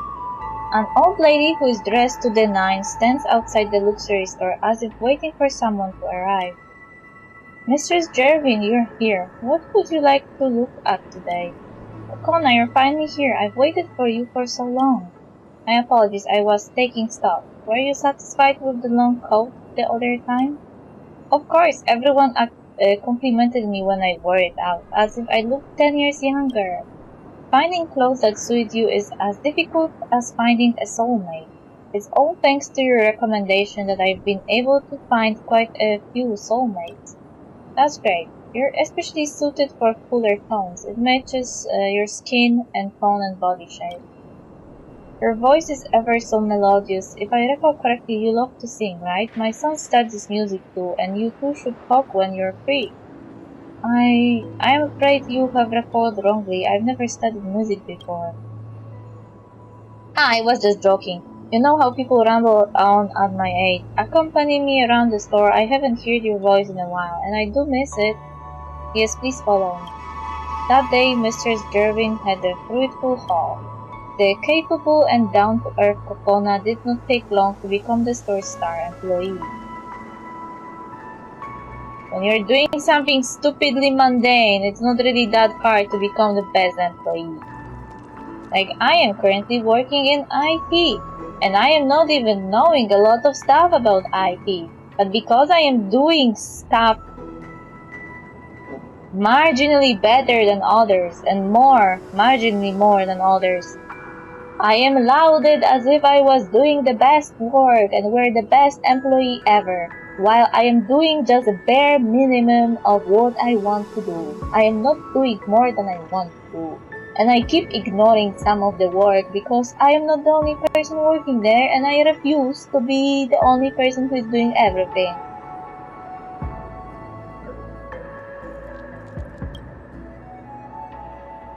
An old lady who is dressed to the nines stands outside the luxury store as if waiting for someone to arrive. Mistress Jervin, you're here. What would you like to look at today? Kokona, you're finally here. I've waited for you for so long. My apologies, I was taking stock. Were you satisfied with the long coat the other time? Of course, everyone complimented me when I wore it out, as if I looked 10 years younger. Finding clothes that suit you is as difficult as finding a soulmate. It's all thanks to your recommendation that I've been able to find quite a few soulmates. That's great. You're especially suited for cooler tones. It matches your skin and tone and body shape. Your voice is ever so melodious. If I recall correctly, you love to sing, right? My son studies music too, and you two should talk when you're free. I am afraid you have recalled wrongly. I've never studied music before. I was just joking. You know how people ramble on at my age. Accompany me around the store. I haven't heard your voice in a while, and I do miss it. Yes, please follow me. That day, Mistress Jervin had a fruitful haul. The capable and down-to-earth Kokona did not take long to become the store star employee. When you're doing something stupidly mundane, it's not really that hard to become the best employee. Like, I am currently working in IT, and I am not even knowing a lot of stuff about IT. But because I am doing stuff marginally better than others, and marginally more than others, I am lauded as if I was doing the best work and were the best employee ever, while I am doing just a bare minimum of what I want to do. I am not doing more than I want to do. And I keep ignoring some of the work because I am not the only person working there, and I refuse to be the only person who is doing everything.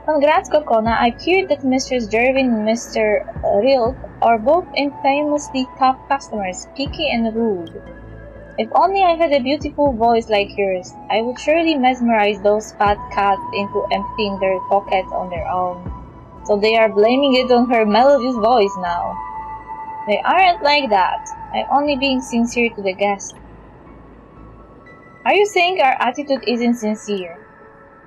Congrats, Kokona. I heard that Mrs. Jervin and Mr. Rilk are both infamously tough customers, picky and rude. If only I had a beautiful voice like yours, I would surely mesmerize those fat cats into emptying their pockets on their own. So they are blaming it on her melodious voice now. They aren't like that. I'm only being sincere to the guest. Are you saying our attitude isn't sincere?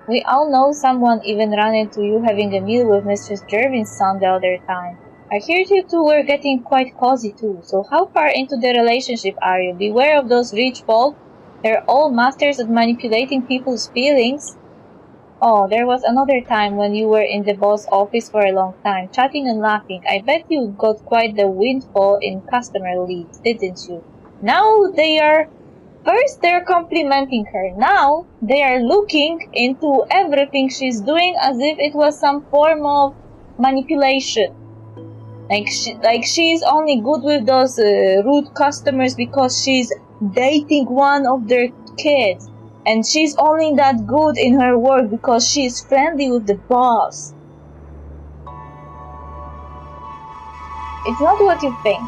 We all know someone even ran into you having a meal with Mistress Jervin's son the other time. I heard you two were getting quite cozy too, so how far into the relationship are you? Beware of those rich folk. They're all masters at manipulating people's feelings. Oh, there was another time when you were in the boss office for a long time, chatting and laughing. I bet you got quite the windfall in customer leads, didn't you? Now First, they're complimenting her. Now, they are looking into everything she's doing as if it was some form of manipulation. Like she's only good with those rude customers because she's dating one of their kids. And she's only that good in her work because she's friendly with the boss. It's not what you think.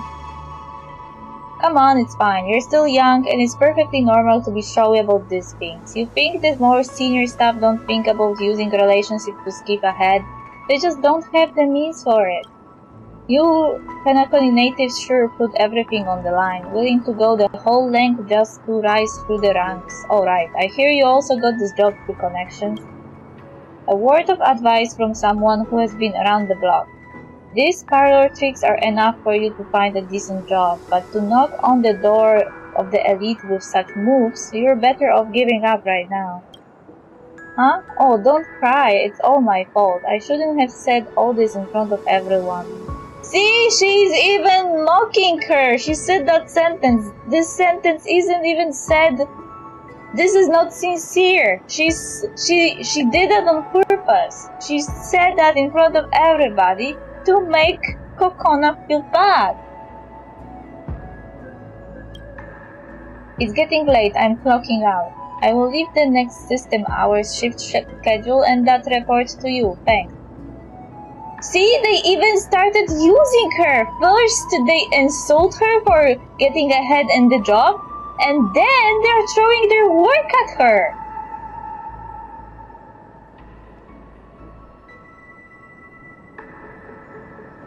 Come on, it's fine. You're still young, and it's perfectly normal to be showy about these things. You think that more senior staff don't think about using relationships to skip ahead? They just don't have the means for it. You Kanakoni natives sure put everything on the line, willing to go the whole length just to rise through the ranks. Alright, I hear you also got this job through connections. A word of advice from someone who has been around the block. These parlor tricks are enough for you to find a decent job, but to knock on the door of the elite with such moves, you're better off giving up right now. Huh? Oh, don't cry, it's all my fault. I shouldn't have said all this in front of everyone. See, she's even mocking her. She said that sentence. This sentence isn't even said. This is not sincere. She did that on purpose. She said that in front of everybody to make Kokona feel bad. It's getting late. I'm clocking out. I will leave the next system hours shift schedule and that report to you. Thanks. See, they even started using her. First, they insult her for getting ahead in the job, and then they're throwing their work at her.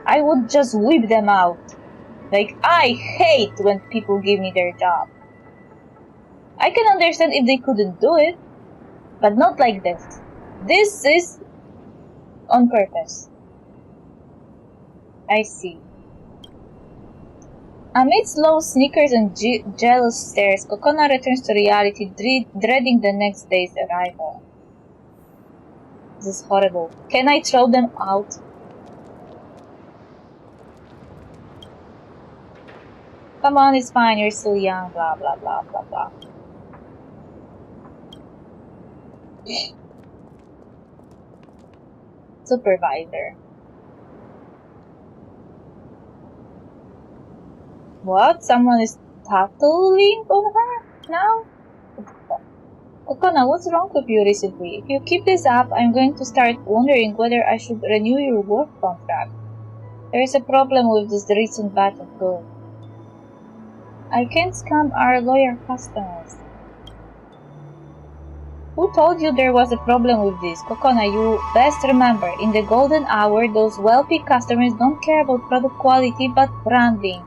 I would just whip them out. Like, I hate when people give me their job. I can understand if they couldn't do it, but not like this. This is on purpose. I see. Amid slow sneakers and jealous stares, Kokona returns to reality, dreading the next day's arrival. This is horrible. Can I throw them out? Come on, it's fine, you're still young, blah blah blah blah blah. Supervisor. What? Someone is tattooing on her now? Kokona, what's wrong with you recently? If you keep this up, I'm going to start wondering whether I should renew your work contract. There is a problem with this recent batch of goods. I can't scam our loyal customers. Who told you there was a problem with this? Kokona, you best remember, in the golden hour, those wealthy customers don't care about product quality but branding.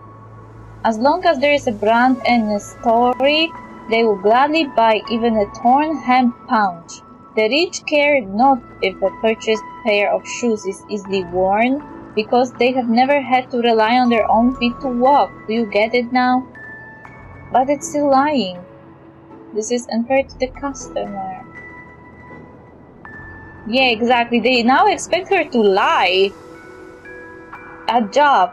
As long as there is a brand and a story, they will gladly buy even a torn hemp pouch. The rich care not if a purchased pair of shoes is easily worn, because they have never had to rely on their own feet to walk. Do you get it now? But it's still lying. This is unfair to the customer. Yeah, exactly. They now expect her to lie. A job.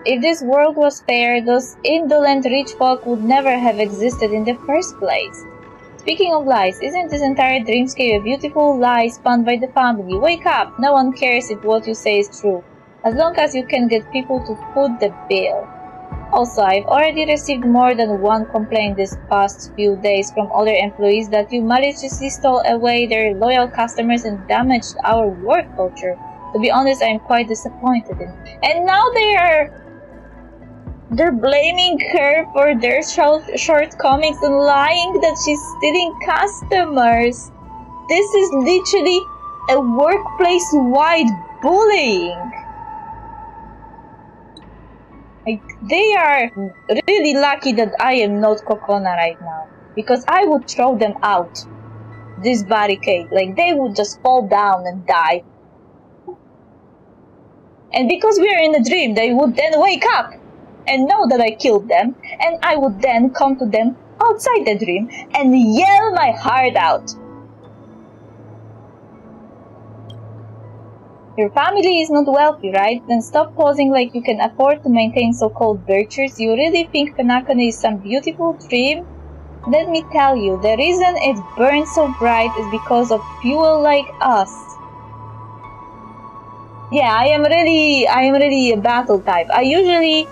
If this world was fair, those indolent rich folk would never have existed in the first place. Speaking of lies, isn't this entire dreamscape a beautiful lie spun by the family? Wake up! No one cares if what you say is true, as long as you can get people to foot the bill. Also, I've already received more than one complaint this past few days from other employees that you maliciously stole away their loyal customers and damaged our work culture. To be honest, I'm quite disappointed in. And now they're blaming her for their shortcomings and lying that she's stealing customers. This is literally a workplace-wide bullying. Like, they are really lucky that I am not Kokona right now, because I would throw them out this barricade. Like, they would just fall down and die. And because we are in a dream, they would then wake up and know that I killed them, and I would then come to them outside the dream and yell my heart out. Your family is not wealthy, right? Then stop posing like you can afford to maintain so-called virtues. You really think Penacony is some beautiful dream? Let me tell you, the reason it burns so bright is because of fuel like us. Yeah, I am really a battle type. I usually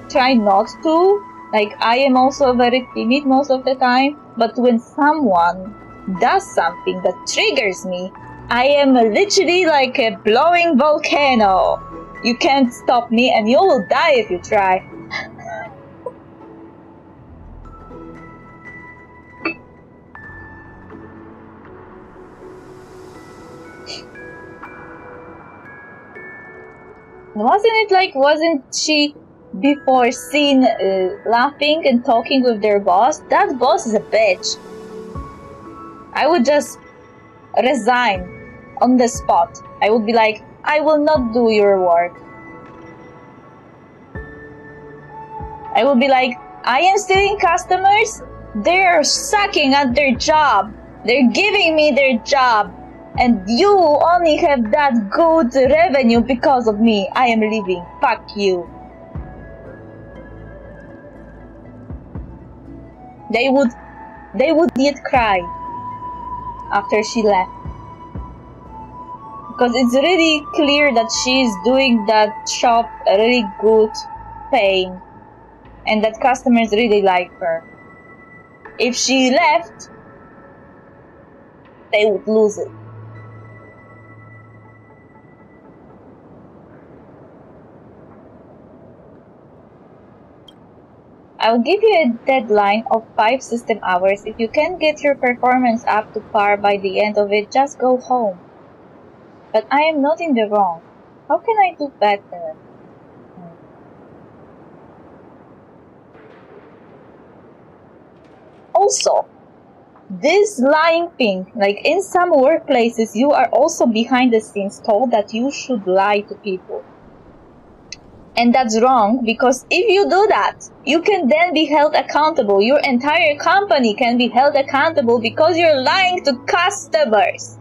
try not to. Like, I am also very timid most of the time. But when someone does something that triggers me, I am literally like a blowing volcano. You can't stop me and you will die if you try. Wasn't she before seen laughing and talking with their boss? That boss is a bitch. I would just resign on the spot. I would be like, I will not do your work. I would be like, I am stealing customers. They're sucking at their job. They're giving me their job. And you only have that good revenue because of me. I am leaving. Fuck you. They would yet cry after she left. Because it's really clear that she's doing that shop a really good paying. And that customers really like her. If she left, they would lose it. I'll give you a deadline of 5 system hours. If you can't get your performance up to par by the end of it, just go home. But I am not in the wrong. How can I do better? Also, this lying thing, like in some workplaces, you are also behind the scenes told that you should lie to people. And that's wrong, because if you do that, you can then be held accountable. Your entire company can be held accountable because you're lying to customers.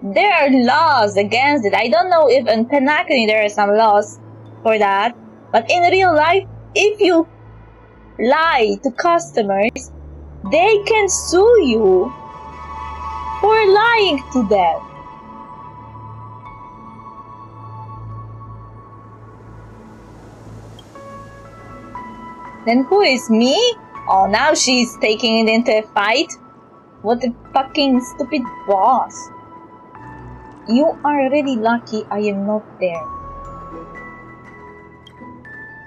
There are laws against it. I don't know if in Penacony there are some laws for that, but in real life, if you lie to customers, they can sue you for lying to them. Then who is me? Oh, now she's taking it into a fight? What a fucking stupid boss. You are really lucky I am not there.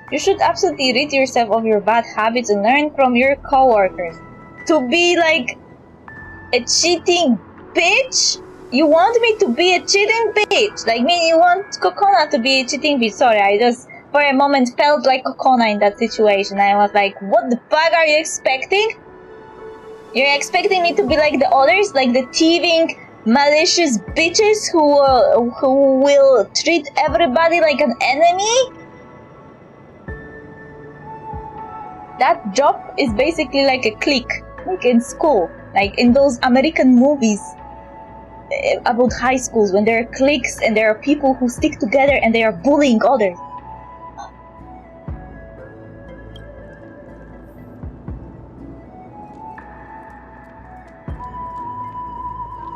You should absolutely rid yourself of your bad habits and learn from your coworkers. To be like a cheating bitch? You want me to be a cheating bitch? Like me, you want Kokona to be a cheating bitch? Sorry, I just for a moment felt like Kokona in that situation. I was like, what the fuck are you expecting? You're expecting me to be like the others? Like the thieving, malicious bitches who will treat everybody like an enemy? That job is basically like a clique, like in school, like in those American movies about high schools when there are cliques and there are people who stick together and they are bullying others.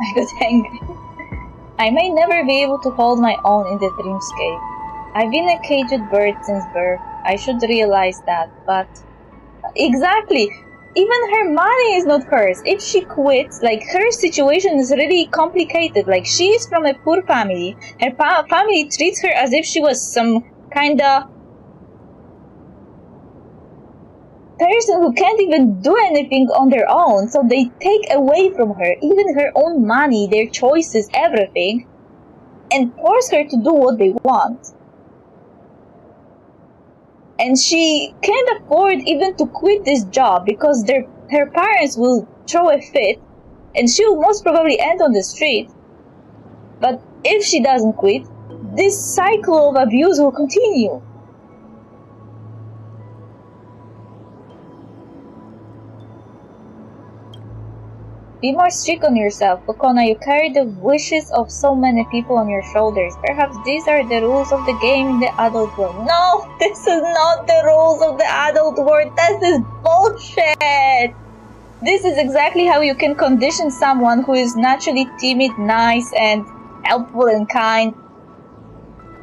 I got angry. I may never be able to hold my own in the dreamscape. I've been a caged bird since birth. I should realize that, but... Exactly! Even her money is not hers. If she quits, like, her situation is really complicated. Like, she is from a poor family. Her family treats her as if she was some kinda person who can't even do anything on their own. So they take away from her even her own money, their choices, everything, and force her to do what they want. And she can't afford even to quit this job because her parents will throw a fit and she will most probably end on the street. But if she doesn't quit, this cycle of abuse will continue. Be more strict on yourself, Kokona. You carry the wishes of so many people on your shoulders. Perhaps these are the rules of the game in the adult world. No, this is not the rules of the adult world. This is bullshit. This is exactly how you can condition someone who is naturally timid, nice, and helpful and kind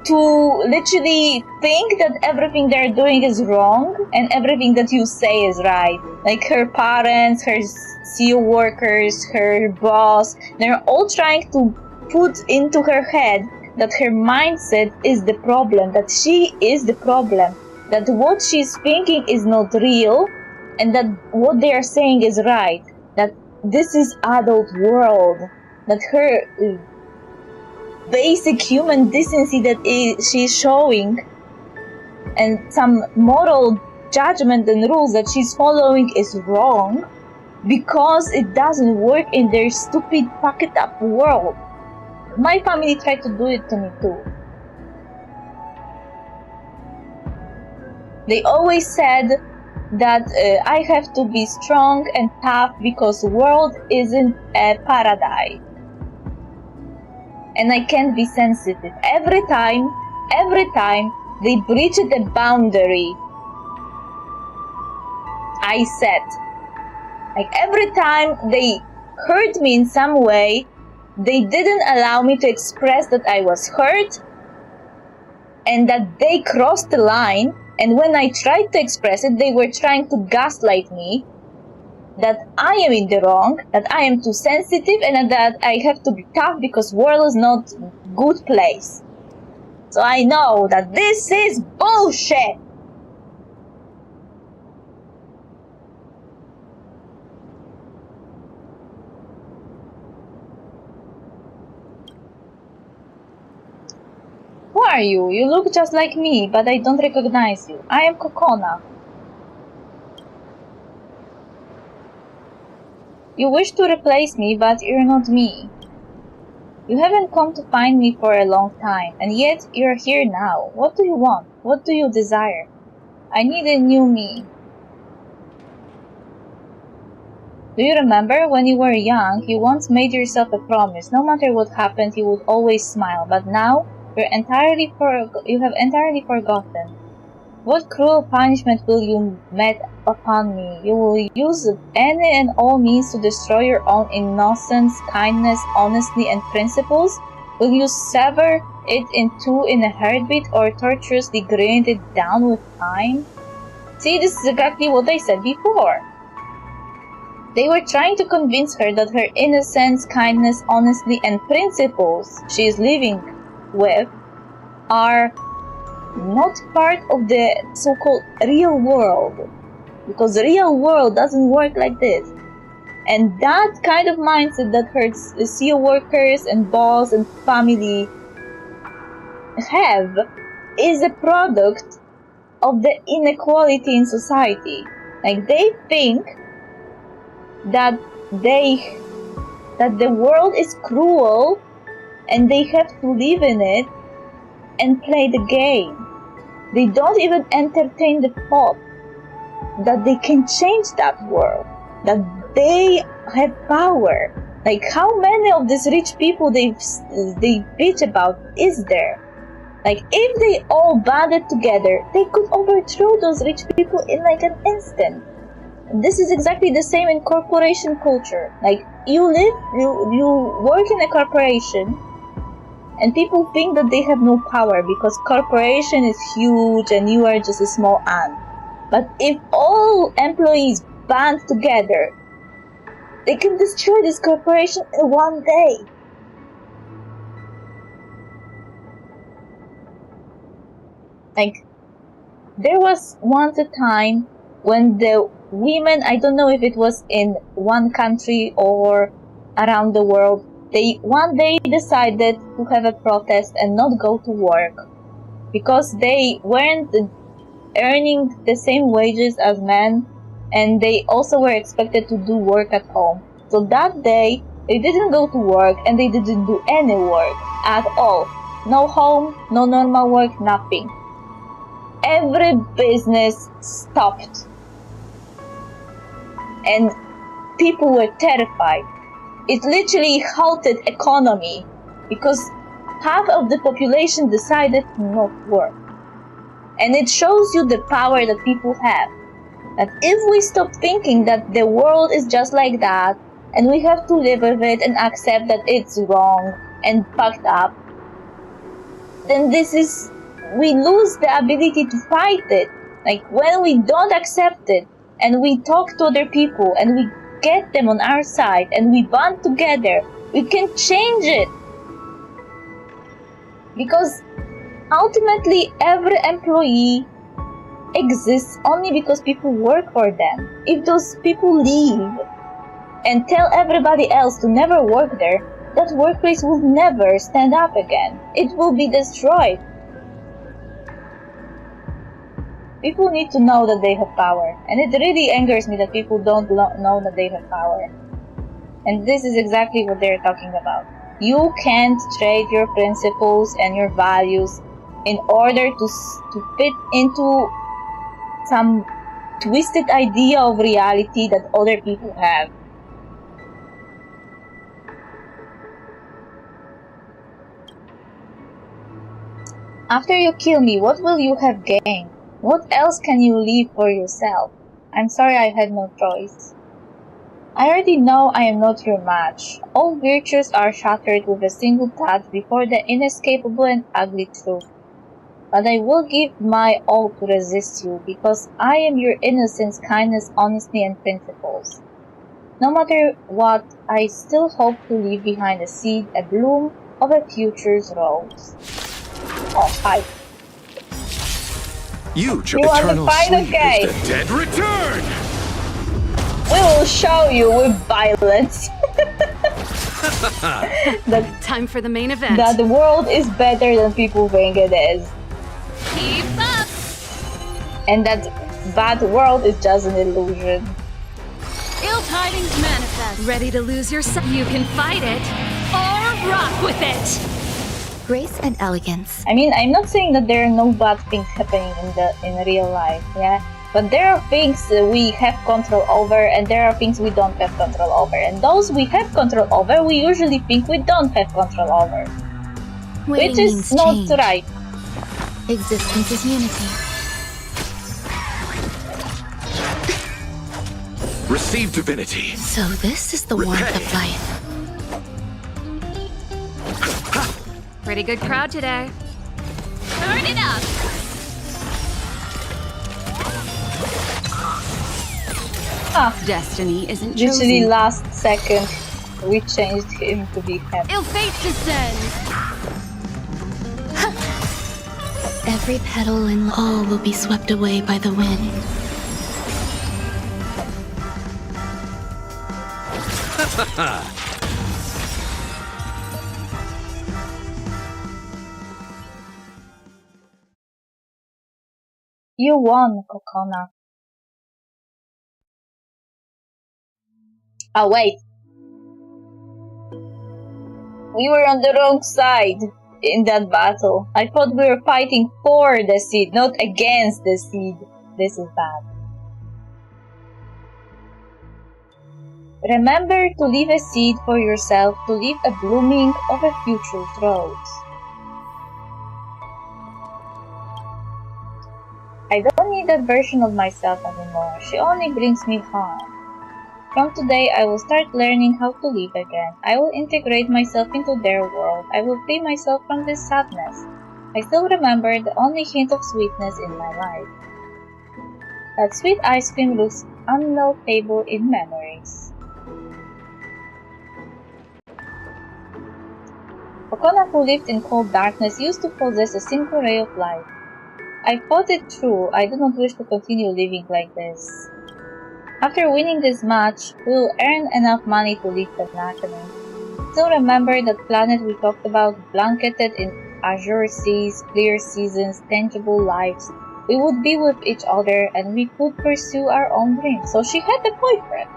to literally think that everything they're doing is wrong and everything that you say is right. Like her parents, her CEO workers, her boss, they're all trying to put into her head that her mindset is the problem, that she is the problem, that what she's thinking is not real, and that what they are saying is right, that this is adult world, that her basic human decency that she's showing and some moral judgment and rules that she's following is wrong because it doesn't work in their stupid fucked up world. My family tried to do it to me too. They always said that I have to be strong and tough because the world isn't a paradise. And I can't be sensitive. Every time they breached the boundary I set. Like every time they hurt me in some way, they didn't allow me to express that I was hurt and that they crossed the line. And when I tried to express it, they were trying to gaslight me that I am in the wrong, that I am too sensitive, and that I have to be tough because world is not a good place. So I know that this is bullshit. Who are you? You look just like me, but I don't recognize you. I am Kokona. You wish to replace me, but you're not me. You haven't come to find me for a long time, and yet you're here now. What do you want? What do you desire? I need a new me. Do you remember when you were young, you once made yourself a promise. No matter what happened, you would always smile, but now you have entirely forgotten. What cruel punishment will you met upon me? You will use any and all means to destroy your own innocence, kindness, honesty, and principles? Will you sever it in two in a heartbeat or tortuously grind it down with time? See, this is exactly what I said before. They were trying to convince her that her innocence, kindness, honesty, and principles she is living with are not part of the so-called real world. Because the real world doesn't work like this. And that kind of mindset that hurts CEO workers and boss and family have is a product of the inequality in society. Like they think that the world is cruel and they have to live in it and play the game. They don't even entertain the thought that they can change that world, that they have power. Like how many of these rich people they bitch about is there? Like if they all banded together, they could overthrow those rich people in like an instant. This is exactly the same in corporation culture. Like you work in a corporation and people think that they have no power because corporation is huge and you are just a small ant. But if all employees band together, they can destroy this corporation in one day. Like, there was once a time when the women, I don't know if it was in one country or around the world, they one day decided to have a protest and not go to work because they weren't earning the same wages as men and they also were expected to do work at home. So that day, they didn't go to work and they didn't do any work at all. No home, no normal work, nothing. Every business stopped. And people were terrified. It literally halted economy because half of the population decided to not work. And it shows you the power that people have. That if we stop thinking that the world is just like that, and we have to live with it and accept that it's wrong and fucked up, then we lose the ability to fight it. Like when we don't accept it, and we talk to other people, and we get them on our side, and we band together, we can change it. Because ultimately, every employee exists only because people work for them. If those people leave and tell everybody else to never work there, that workplace will never stand up again. It will be destroyed. People need to know that they have power. And it really angers me that people don't know that they have power. And this is exactly what they're talking about. You can't trade your principles and your values in order to fit into some twisted idea of reality that other people have. After you kill me, what will you have gained? What else can you leave for yourself? I'm sorry I had no choice. I already know I am not your match. All virtues are shattered with a single touch before the inescapable and ugly truth. But I will give my all to resist you, because I am your innocence, kindness, honesty, and principles. No matter what, I still hope to leave behind a seed, a bloom of a future's rose. Oh, hi. You chose You want to eternal fight? sleep Okay. is the dead return! We will show you with violence Time for the main event. that the world is better than people think it is. Keep up! And that bad world is just an illusion. Ill tidings manifest. Ready to lose yourself? You can fight it or rock with it. Grace and elegance. I mean, I'm not saying that there are no bad things happening in real life, yeah? But there are things we have control over, and there are things we don't have control over. And those we have control over, we usually think we don't have control over. Waiting Which is means not change. right. Existence is unity. Receive divinity. So this is the warmth Repay. of life. Pretty good crowd today. Turn it up! Destiny isn't Literally chosen. last second, we changed him to be happy. Ill fate descends. Every petal and all will be swept away by the wind. You won, Kokona. Oh, wait. We were on the wrong side in that battle. I thought we were fighting for the seed, not against the seed. This is bad. Remember to leave a seed for yourself, to leave a blooming of a future rose. I don't need that version of myself anymore. She only brings me harm. From today, I will start learning how to live again. I will integrate myself into their world. I will free myself from this sadness. I still remember the only hint of sweetness in my life. That sweet ice cream looks unlovable in memories. Kokona, who lived in cold darkness, used to possess a single ray of light. I fought it through. I do not wish to continue living like this. After winning this match, we will earn enough money to leave Penacony. Still remember that planet we talked about, blanketed in azure seas, clear seasons, tangible lives. We would be with each other and we could pursue our own dreams. So she had a boyfriend.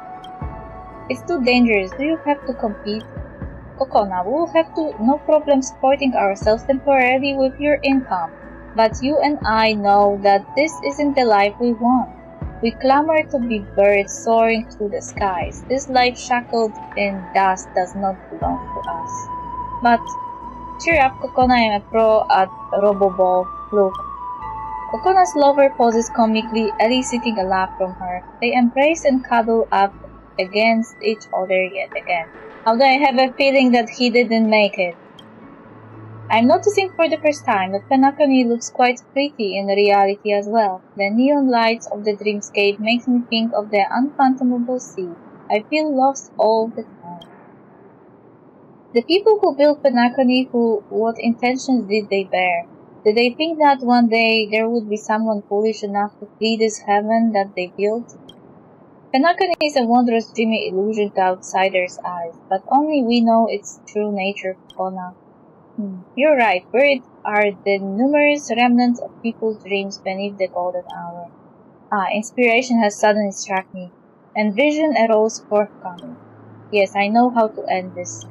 It's too dangerous. Do you have to compete? Kokona, we will have to no problem supporting ourselves temporarily with your income. But you and I know that this isn't the life we want. We clamor to be birds soaring through the skies. This life shackled in dust does not belong to us. But cheer up, Kokona, I am a pro at Roboball. Look. Kokona's lover poses comically, eliciting a laugh from her. They embrace and cuddle up against each other yet again. Although I have a feeling that he didn't make it. I'm noticing for the first time that Penacony looks quite pretty in reality as well. The neon lights of the dreamscape makes me think of the unfathomable sea. I feel lost all the time. The people who built Penacony, what intentions did they bear? Did they think that one day there would be someone foolish enough to flee this heaven that they built? Penacony is a wondrous dreamy illusion to outsiders' eyes, but only we know its true nature, Kokona. You're right, buried are the numerous remnants of people's dreams beneath the golden hour. Inspiration has suddenly struck me, and vision arose forthcoming. Yes, I know how to end this.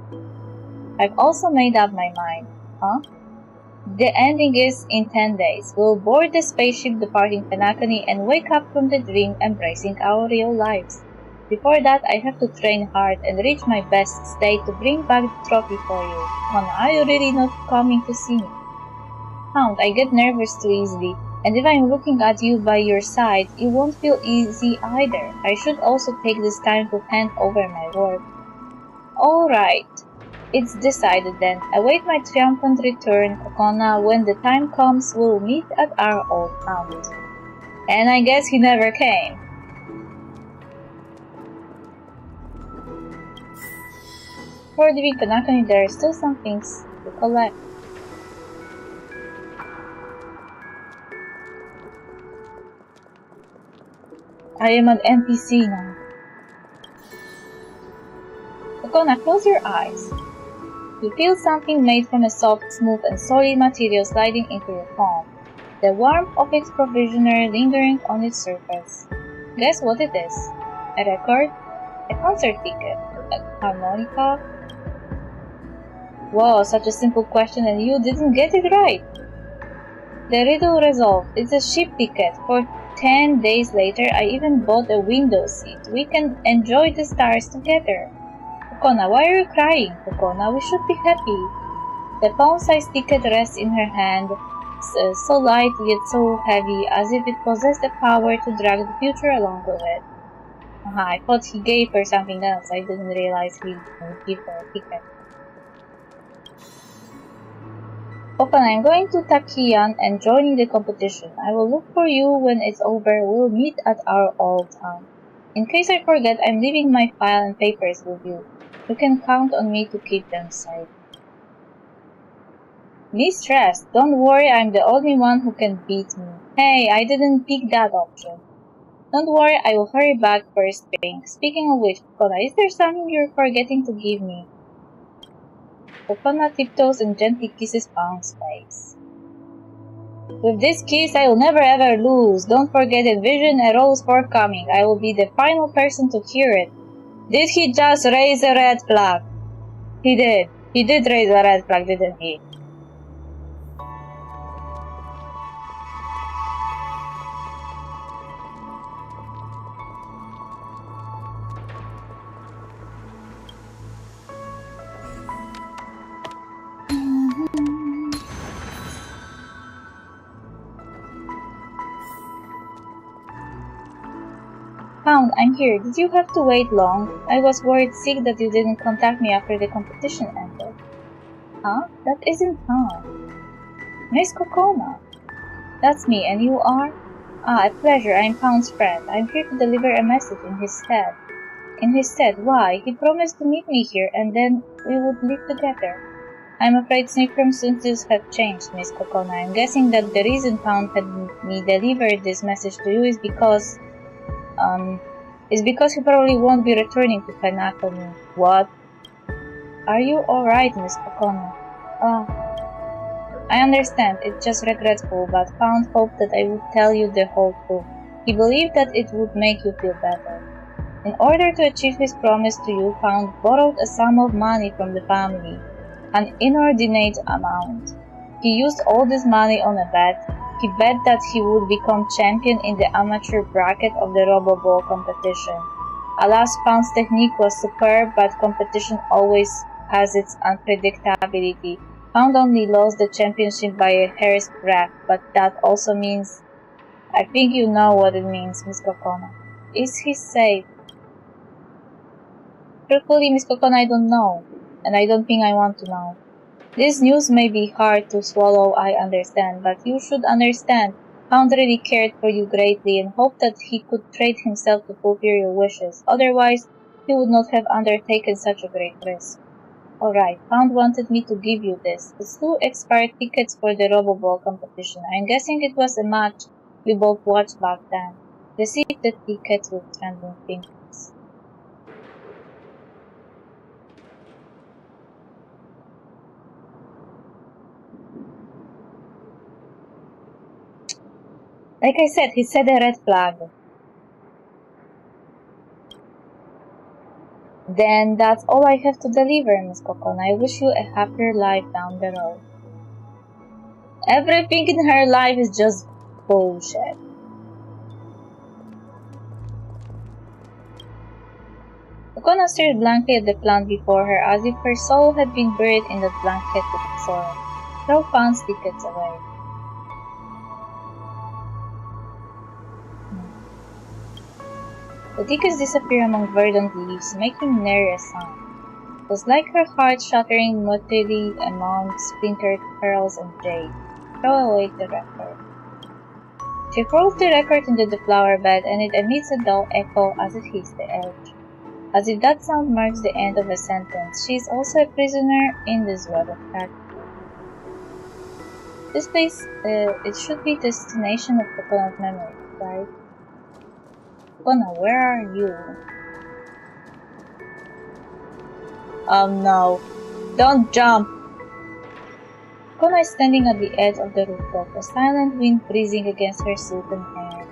I've also made up my mind. The ending is in 10 days. We'll board the spaceship departing Penacony and wake up from the dream embracing our real lives. Before that, I have to train hard and reach my best state to bring back the trophy for you. Mona, are you really not coming to see me? Hound, I get nervous too easily, and if I'm looking at you by your side, it won't feel easy either. I should also take this time to hand over my work. Alright, it's decided then. Await my triumphant return, Kokona. When the time comes, we'll meet at our old haunt. And I guess he never came. For leaving Penacony, there are still some things to collect. I am an NPC now. Kokona, close your eyes. You feel something made from a soft, smooth, and solid material sliding into your palm. The warmth of its provisioner lingering on its surface. Guess what it is? A record? A concert ticket? A harmonica? Wow, such a simple question and you didn't get it right. The riddle resolved. It's a ship ticket. For 10 days later, I even bought a window seat. We can enjoy the stars together. Kokona, why are you crying? Kokona, we should be happy. The palm-sized ticket rests in her hand, so light yet so heavy, as if it possessed the power to drag the future along with it. I thought he gave her something else. I didn't realize he would give her a ticket. Kokona, I'm going to Takian and joining the competition. I will look for you when it's over. We'll meet at our old town. In case I forget, I'm leaving my file and papers with you. You can count on me to keep them safe. Mistress, don't worry, I'm the only one who can beat me. Hey, I didn't pick that option. Don't worry, I will hurry back first thing. Speaking of which, Kokona, is there something you're forgetting to give me? Kokona tiptoes and gently kisses Pound's face. With this kiss, I will never ever lose. Don't forget it. Vision a rose forthcoming. I will be the final person to hear it. Did he just raise a red flag? He did. He did raise a red flag, didn't he? Pound, I'm here. Did you have to wait long? I was worried sick that you didn't contact me after the competition ended. Huh? That isn't Pound. Miss Kokona. That's me, and you are? Ah, a pleasure. I'm Pound's friend. I'm here to deliver a message in his stead. In his stead? Why? He promised to meet me here, and then we would live together. I'm afraid circumstances have changed, Miss Kokona. I'm guessing that the reason Pound had me deliver this message to you is because he probably won't be returning to Pinnacle. What? Are you alright, Miss Kokona? I understand, it's just regretful, but Pound hoped that I would tell you the whole truth. He believed that it would make you feel better. In order to achieve his promise to you, Pound borrowed a sum of money from the family, an inordinate amount. He used all this money on a bet. He bet that he would become champion in the amateur bracket of the Robo-Ball competition. Alas, Pound's technique was superb, but competition always has its unpredictability. Pound only lost the championship by a hair's breadth, but that also means... I think you know what it means, Miss Kokona. Is he safe? Truthfully, Miss Kokona, I don't know, and I don't think I want to know. This news may be hard to swallow, I understand, but you should understand. Pound really cared for you greatly and hoped that he could trade himself to fulfill your wishes. Otherwise, he would not have undertaken such a great risk. Alright, Pound wanted me to give you this. It's 2 expired tickets for the Robo-Ball competition. I'm guessing it was a match we both watched back then. Receive the tickets with trembling fingers. Like I said, he set a red flag. Then that's all I have to deliver, Miss Kokona. I wish you a happier life down the road. Everything in her life is just bullshit. Kokona stared blankly at the plant before her, as if her soul had been buried in that blanket with soil. Throw Pound's tickets away. The tickets disappear among verdant leaves, making nary a sound. It was like her heart shattering motilely among splintered pearls and jade. Throw away the record. She throws the record into the flower bed, and it emits a dull echo as it hits the edge. As if that sound marks the end of a sentence, she is also a prisoner in this web of tragedy. This place, it should be the destination of Kokona's memory, right? Kokona, where are you? No. Don't jump! Kokona is standing at the edge of the rooftop, a silent wind breezing against her silken hair.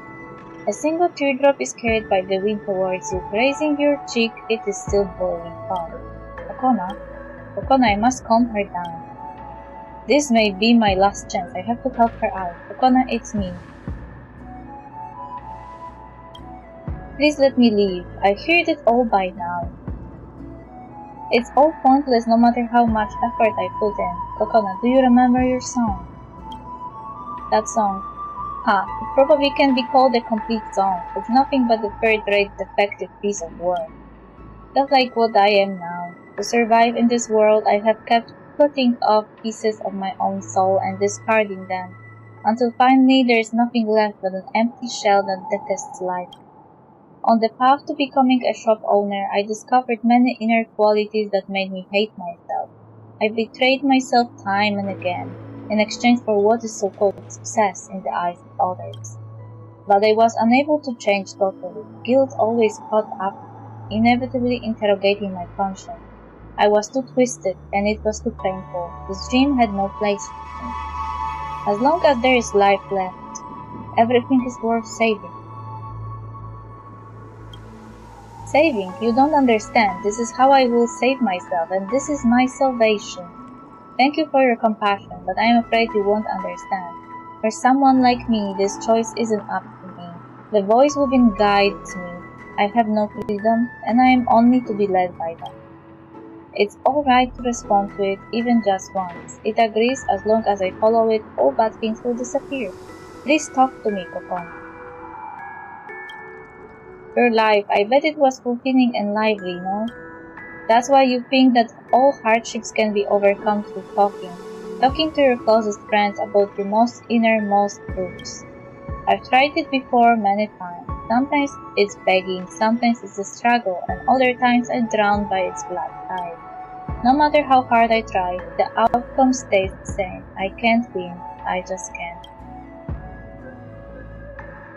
A single teardrop is carried by the wind towards you. Grazing your cheek, it is still boiling hot. Kokona, I must calm her down. This may be my last chance. I have to help her out. Kokona, it's me. Please let me leave. I've heard it all by now. It's all pointless no matter how much effort I put in. Kokona, do you remember your song? That song. It probably can be called a complete song. It's nothing but a third-rate defective piece of work. Just like what I am now. To survive in this world, I have kept cutting off pieces of my own soul and discarding them, until finally there is nothing left but an empty shell that detests life. On the path to becoming a shop owner, I discovered many inner qualities that made me hate myself. I betrayed myself time and again. in exchange for what is so-called success in the eyes of others. But I was unable to change totally. Guilt always caught up, inevitably interrogating my conscience. I was too twisted, and it was too painful. This dream had no place for me. As long as there is life left, everything is worth saving. Saving? You don't understand. This is how I will save myself, and this is my salvation. Thank you for your compassion, but I am afraid you won't understand. For someone like me, this choice isn't up to me. The voice within guides me. I have no freedom, and I am only to be led by them. It's alright to respond to it, even just once. It agrees as long as I follow it, all bad things will disappear. Please talk to me, Kokon. Your life, I bet it was fulfilling and lively, no? That's why you think that all hardships can be overcome through talking. Talking to your closest friends about your most innermost truths. I've tried it before many times. Sometimes it's begging, sometimes it's a struggle, and other times I'm drowned by its black tide. No matter how hard I try, the outcome stays the same. I can't win, I just can't.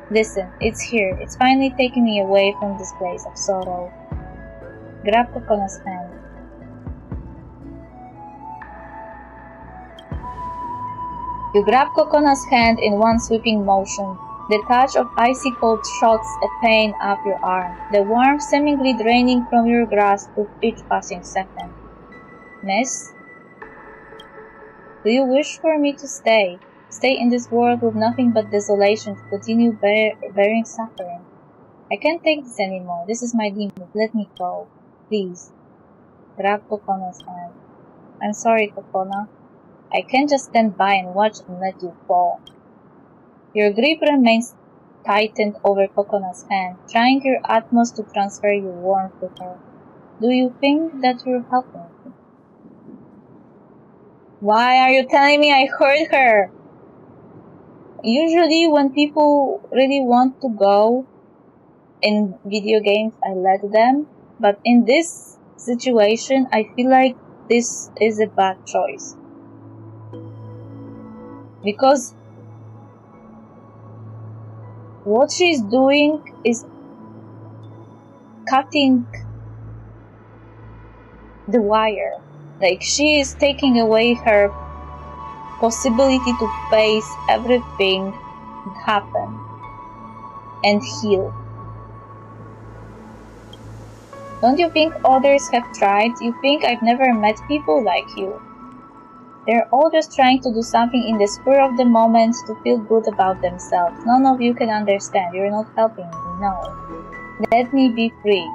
Listen, it's here. It's finally taking me away from this place of sorrow. Grab Kokona's hand. You grab Kokona's hand in one sweeping motion. The touch of icy cold shoots a pain up your arm, the warmth seemingly draining from your grasp with each passing second. Miss? Do you wish for me to stay? Stay in this world with nothing but desolation to continue bearing suffering? I can't take this anymore. This is my limit. Let me go. Please. Grab Kokona's hand. I'm sorry, Kokona. I can't just stand by and watch and let you fall. Your grip remains tightened over Kokona's hand, trying your utmost to transfer your warmth to her. Do you think that you're helping me? Why are you telling me I hurt her? Usually when people really want to go in video games, I let them. But in this situation, I feel like this is a bad choice. Because what she's doing is cutting the wire. Like, she is taking away her possibility to face everything that happened and heal. Don't you think others have tried? You think I've never met people like you? They're all just trying to do something in the spur of the moment to feel good about themselves. None of you can understand. You're not helping me, no. Let me be free.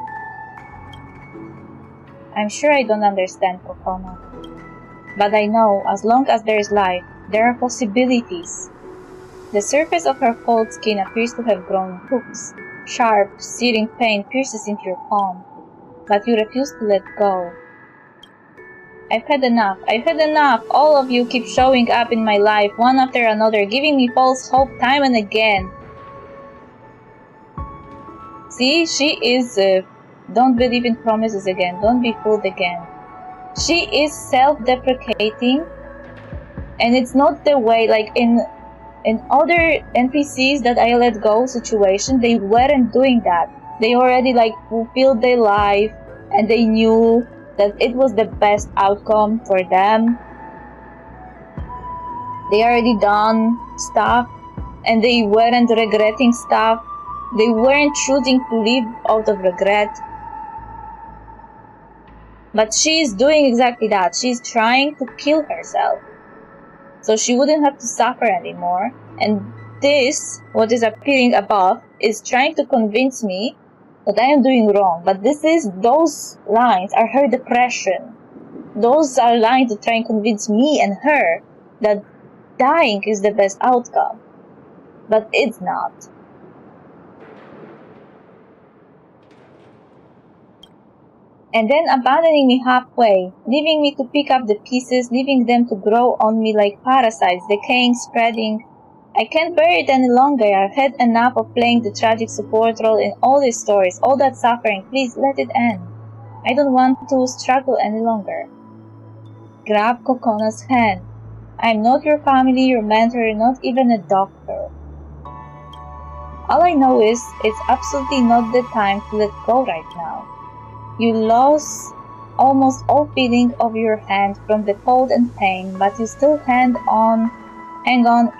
I'm sure I don't understand, Kokona. But I know, as long as there is life, there are possibilities. The surface of her cold skin appears to have grown hooks. Sharp, searing pain pierces into your palm. But you refuse to let go. I've had enough. I've had enough. All of you keep showing up in my life, one after another, giving me false hope time and again. See, she is... don't believe in promises again. Don't be fooled again. She is self-deprecating, and it's not the way, like in other NPCs that I let go situation, they weren't doing that. They already like fulfilled their life, and they knew that it was the best outcome for them. They already done stuff, and they weren't regretting stuff. They weren't choosing to live out of regret. But she's doing exactly that. She's trying to kill herself, so she wouldn't have to suffer anymore. And this, what is appearing above, is trying to convince me that I am doing wrong. But those lines are her depression. Those are lines that try and convince me and her that dying is the best outcome. But it's not. And then abandoning me halfway, leaving me to pick up the pieces, leaving them to grow on me like parasites, decaying, spreading. I can't bear it any longer. I've had enough of playing the tragic support role in all these stories, all that suffering. Please let it end. I don't want to struggle any longer. Grab Kokona's hand. I'm not your family, your mentor, not even a doctor. All I know is it's absolutely not the time to let go right now. You lost almost all feeling of your hand from the cold and pain, but you still hang on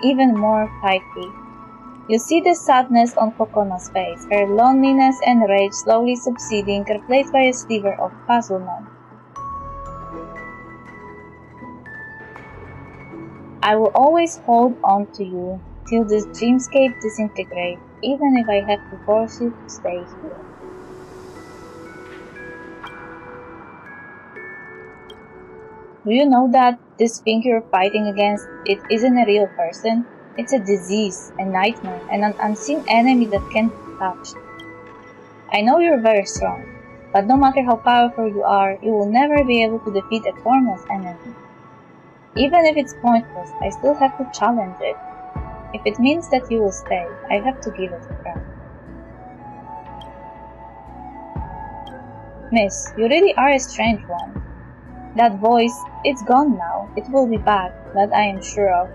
even more tightly. You see the sadness on Kokona's face, her loneliness and rage slowly subsiding, replaced by a sliver of puzzlement. I will always hold on to you till this dreamscape disintegrates, even if I have to force you to stay here. Do you know that this thing you're fighting against, it isn't a real person? It's a disease, a nightmare, and an unseen enemy that can't be touched. I know you're very strong, but no matter how powerful you are, you will never be able to defeat a formless enemy. Even if it's pointless, I still have to challenge it. If it means that you will stay, I have to give it a try. Miss, you really are a strange one. That voice, it's gone now. It will be back, that I am sure of.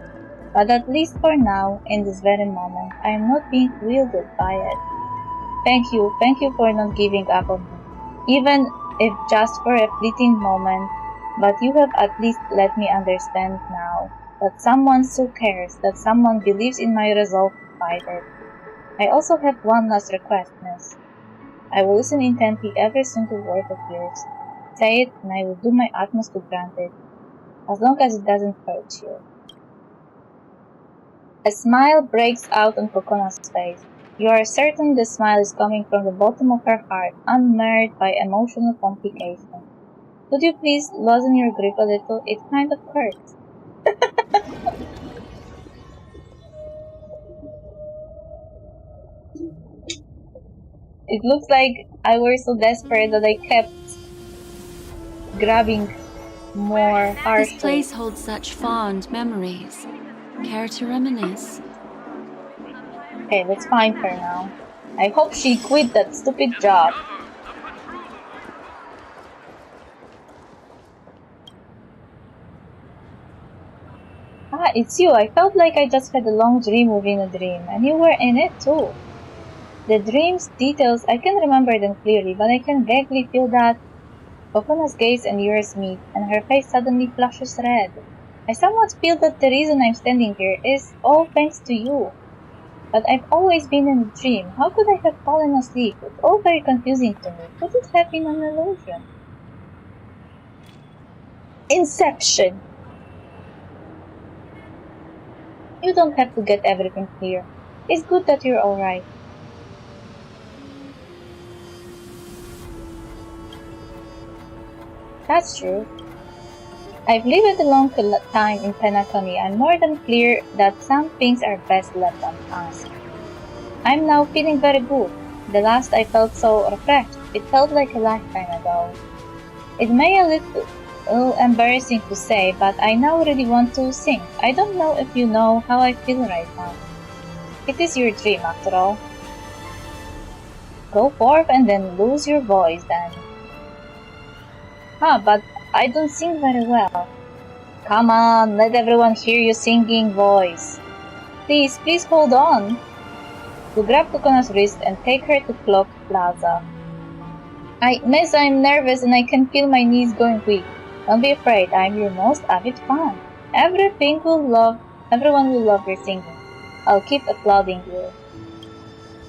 But at least for now, in this very moment, I am not being wielded by it. Thank you for not giving up on me. Even if just for a fleeting moment, but you have at least let me understand now that someone still cares, that someone believes in my resolve to fight it. I also have one last request, miss. I will listen intently every single word of yours. Say it, and I will do my utmost to grant it, as long as it doesn't hurt you. A smile breaks out on Kokona's face. You are certain the smile is coming from the bottom of her heart, unmarred by emotional complications. Could you please loosen your grip a little? It kind of hurts. It looks like I was so desperate that I kept grabbing more harshly. This place holds such fond memories. Care to reminisce? Okay, let's find her now. I hope she quit that stupid job. Ah, it's you. I felt like I just had a long dream within a dream, and you were in it too. The dream's details, I can remember them clearly, but I can vaguely feel that. Kokona's gaze and yours meet, and her face suddenly flushes red. I somewhat feel that the reason I'm standing here is all thanks to you. But I've always been in a dream. How could I have fallen asleep? It's all very confusing to me. Could it have been an illusion? Inception! You don't have to get everything clear. It's good that you're alright. That's true. I've lived a long time in Penacony. I'm more than clear that some things are best left unasked. I'm now feeling very good. The last I felt so refreshed. It felt like a lifetime ago. It may a little embarrassing to say, but I now really want to sing. I don't know if you know how I feel right now. It is your dream, after all. Go forth and then lose your voice, then. But I don't sing very well. Come on, let everyone hear your singing voice. Please hold on. You grab Kokona's wrist and take her to Clock Plaza. Miss, I'm nervous and I can feel my knees going weak. Don't be afraid, I'm your most avid fan. Everyone will love your singing. I'll keep applauding you.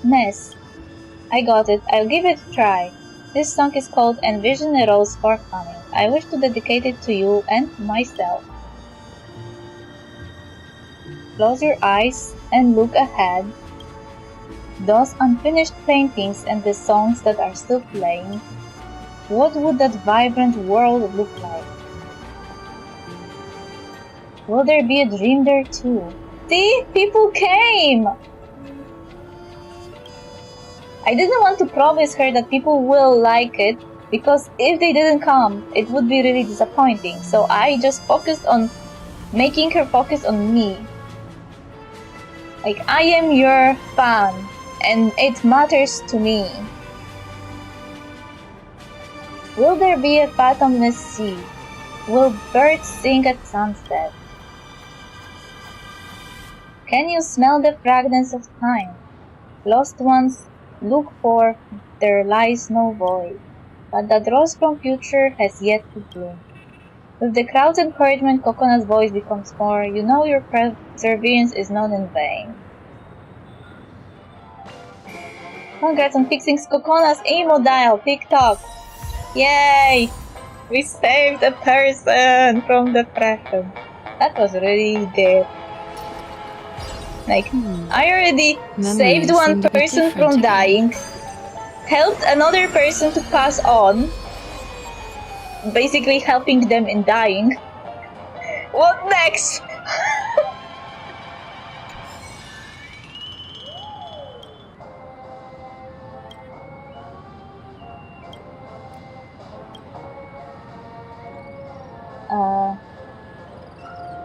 Miss, I got it. I'll give it a try. This song is called Envision a Rose Forthcoming. I wish to dedicate it to you and to myself. Close your eyes and look ahead. Those unfinished paintings and the songs that are still playing. What would that vibrant world look like? Will there be a dream there too? See? People came! I didn't want to promise her that people will like it, because if they didn't come, it would be really disappointing. So I just focused on making her focus on me. Like, I am your fan, and it matters to me. Will there be a fathomless sea? Will birds sing at sunset? Can you smell the fragrance of time? Lost ones look for, there lies no void, but that rose from future has yet to bloom. With the crowd's encouragement, Coconut's voice becomes more, you know your perseverance is not in vain. Congrats on fixing Coconut's emo dial, TikTok! Yay! We saved a person from depression. That was really deep. Like, I already saved Memories one seem to be person different from again. dying, helped another person to pass on, basically helping them in dying. What next?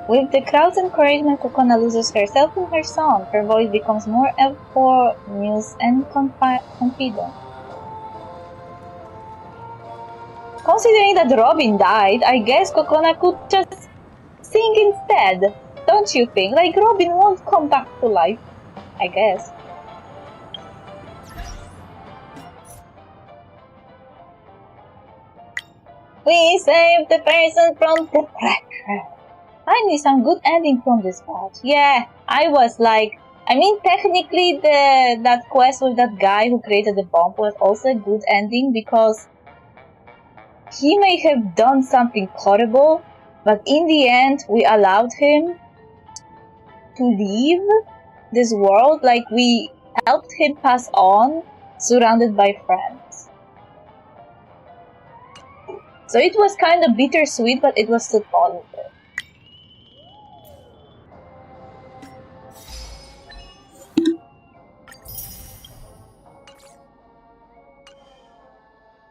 With the crowd's encouragement, Kokona loses herself in her song. Her voice becomes more euphonious and confident. Considering that Robin died, I guess Kokona could just sing instead. Don't you think? Like, Robin won't come back to life, I guess. We saved the person from depression. Finally, some good ending from this part. Yeah, I was like, I mean, technically, that quest with that guy who created the bomb was also a good ending because he may have done something horrible, but in the end, we allowed him to leave this world. Like, we helped him pass on, surrounded by friends. So it was kind of bittersweet, but it was still positive.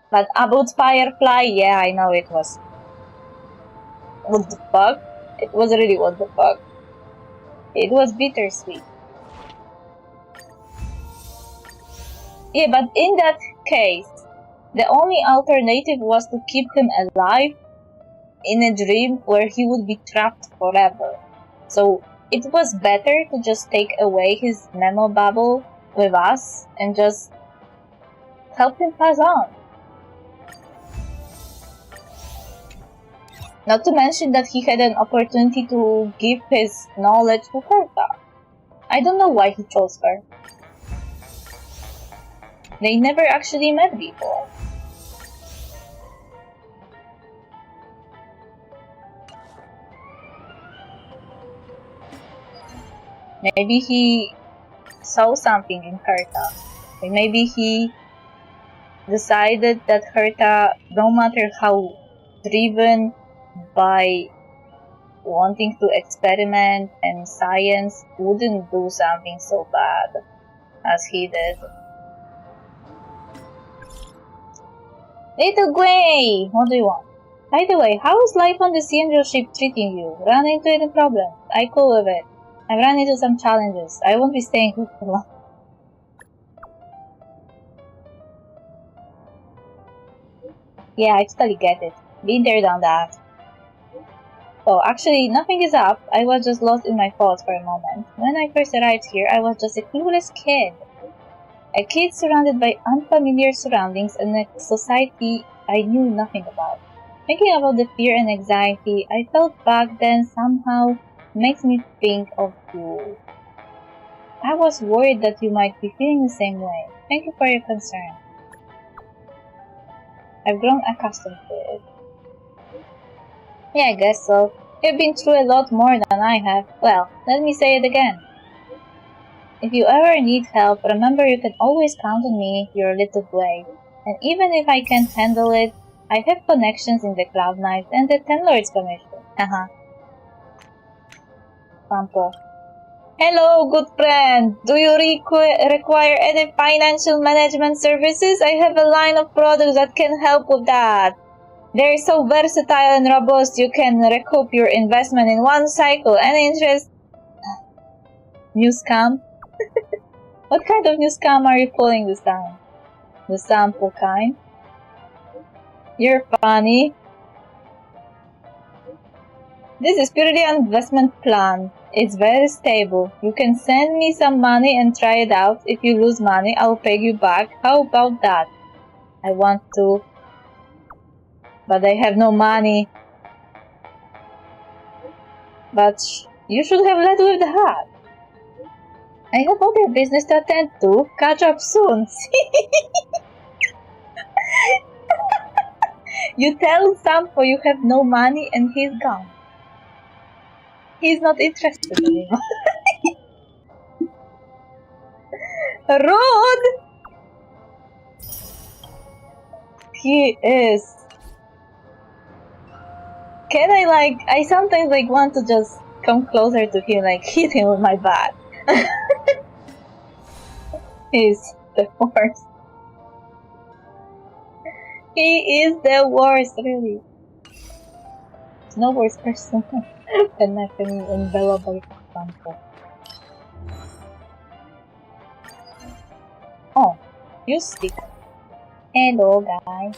But about Firefly, yeah, I know it was. What the fuck? It was really what the fuck. It was bittersweet. Yeah, but in that case, the only alternative was to keep him alive in a dream where he would be trapped forever. So it was better to just take away his memo bubble with us and just help him pass on. Not to mention that he had an opportunity to give his knowledge to Herta. I don't know why he chose her. They never actually met before. Maybe he saw something in Herta. Maybe he decided that Herta, no matter how driven by wanting to experiment and science, wouldn't do something so bad as he did. Little Gray! What do you want? By the way, how is life on the Sea Angel ship treating you? Run into any problems? I cool with it. I've run into some challenges. I won't be staying here for long. Yeah, I totally get it. Been there, done that. Oh, actually, nothing is up. I was just lost in my thoughts for a moment. When I first arrived here, I was just a clueless kid. A kid surrounded by unfamiliar surroundings and a society I knew nothing about. Thinking about the fear and anxiety I felt back then somehow makes me think of you. I was worried that you might be feeling the same way. Thank you for your concern. I've grown accustomed to it. Yeah, I guess so. You've been through a lot more than I have. Well, let me say it again. If you ever need help, remember you can always count on me, your little Blade. And even if I can't handle it, I have connections in the Cloud Knights and the Ten Lords Commission. Pampo. Hello, good friend. Do you require any financial management services? I have a line of products that can help with that. They're so versatile and robust, you can recoup your investment in one cycle. Any interest? New scam? What kind of new scam are you pulling this time? The sample kind? You're funny. This is purely an investment plan. It's very stable. You can send me some money and try it out. If you lose money, I'll pay you back. How about that? I want to, but I have no money. But you should have led with that. I have other business to attend to. Catch up soon. You tell Sampo you have no money and he's gone. He's not interested anymore. Rude! He is. Can I sometimes want to just come closer to him, hit him with my bat. He's the worst. He is the worst, really. There's no worse person than Nakami and Bella by example. Oh, you stick. Hello, guys.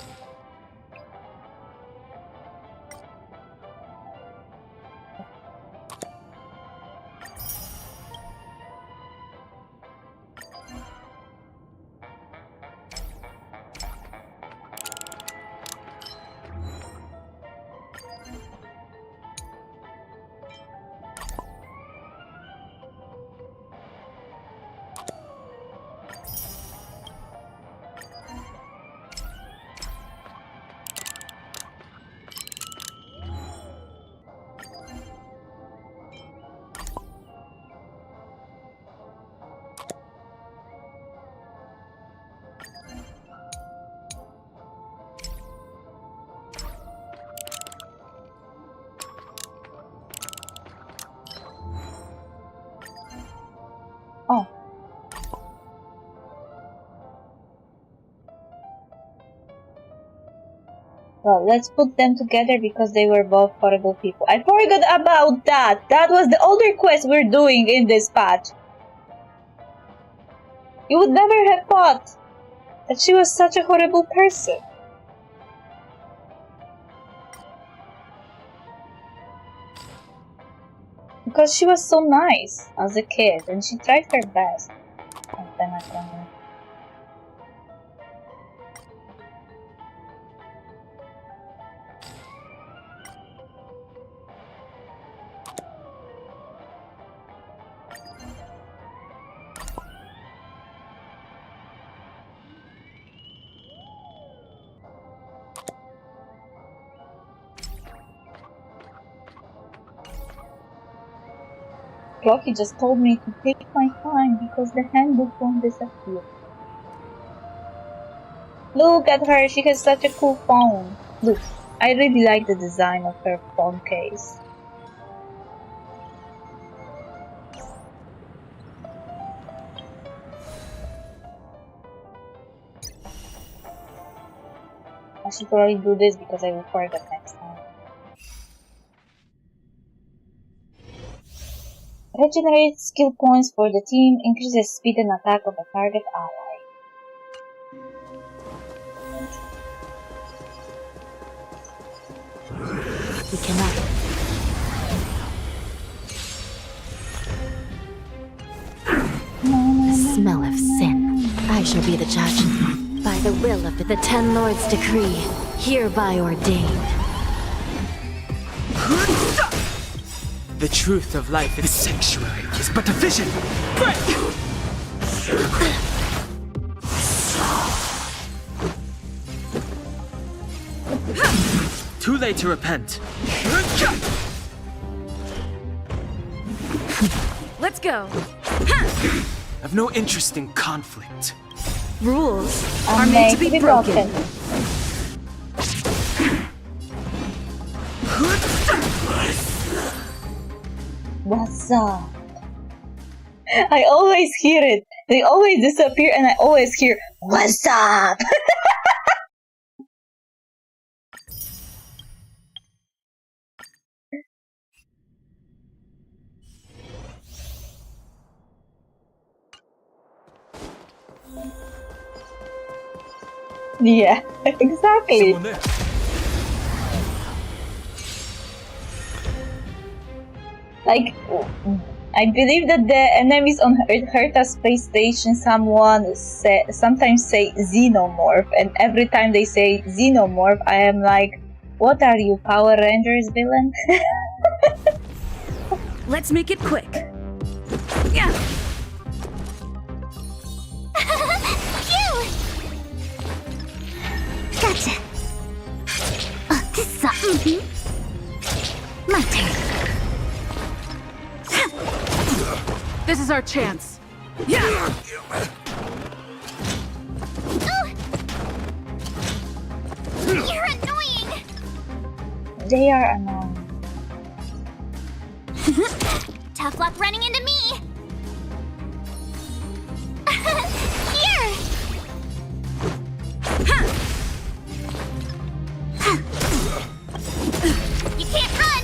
Oh. Well, let's put them together because they were both horrible people. I forgot about that! That was the older quest we're doing in this patch. You would never have thought that she was such a horrible person. Because she was so nice as a kid and she tried her best. Clocky just told me to take my time because the handbook won't disappear. Look at her, she has such a cool phone. Look, I really like the design of her phone case. I should probably do this because I will forget next time. Regenerates skill points for the team, increases speed and attack of a target ally. We cannot. The smell of sin. I shall be the judge. By the will of the Ten Lords' decree, hereby ordained. The truth of life in the sanctuary is but a vision. Break! Too late to repent. Let's go. I've no interest in conflict. Rules are made to be broken. What's up? I always hear it. They always disappear and I always hear, what's up? Yeah, exactly. Someone there. Like, I believe that the enemies on Herta space station sometimes say xenomorph, and every time they say xenomorph, I am like, what are you, Power Rangers villain? Let's make it quick. Yeah. Gotcha. This is my turn. This is our chance. Yeah. You're annoying. They are annoying. Tough luck running into me. Here. You can't run.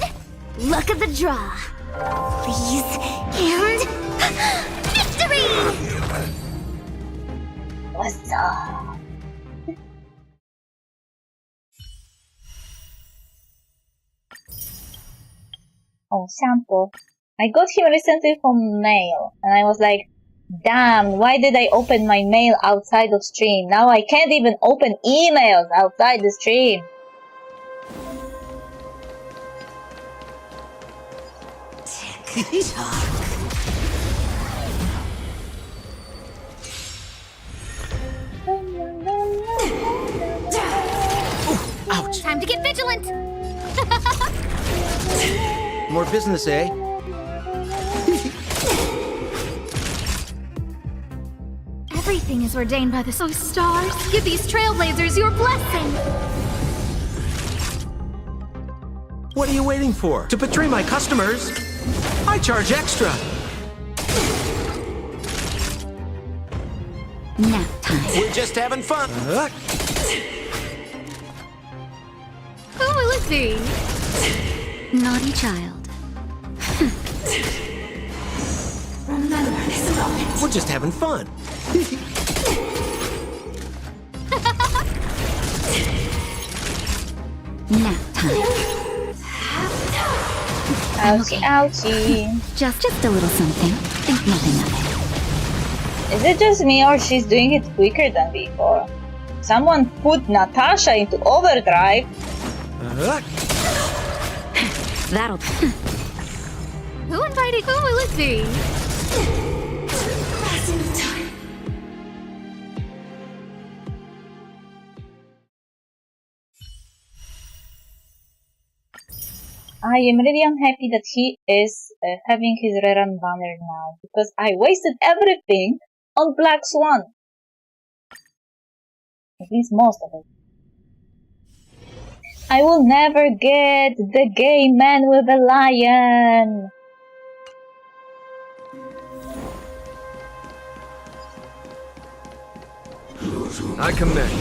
Luck of the draw. Please and victory. What's up? Oh, sample. I got him recently from mail, and I was like, damn, why did I open my mail outside of stream? Now I can't even open emails outside the stream. Ouch! Time to get vigilant. More business, eh? Everything is ordained by the stars. Give these trailblazers your blessing. What are you waiting for? To betray my customers? I charge extra. Nap time. We're just having fun. Who will it be? Naughty child. Remember this moment. We're just having fun. Nap time. Ouchie, ouchie. Just a little something. Think nothing of Is it just me or she's doing it quicker than before? Someone put Natasha into overdrive. it. That'll. Who invited? Who will it be? Present time. I am really unhappy that he is having his rerun banner now, because I wasted everything on Black Swan. At least most of it. I will never get the gay man with a lion. I commend.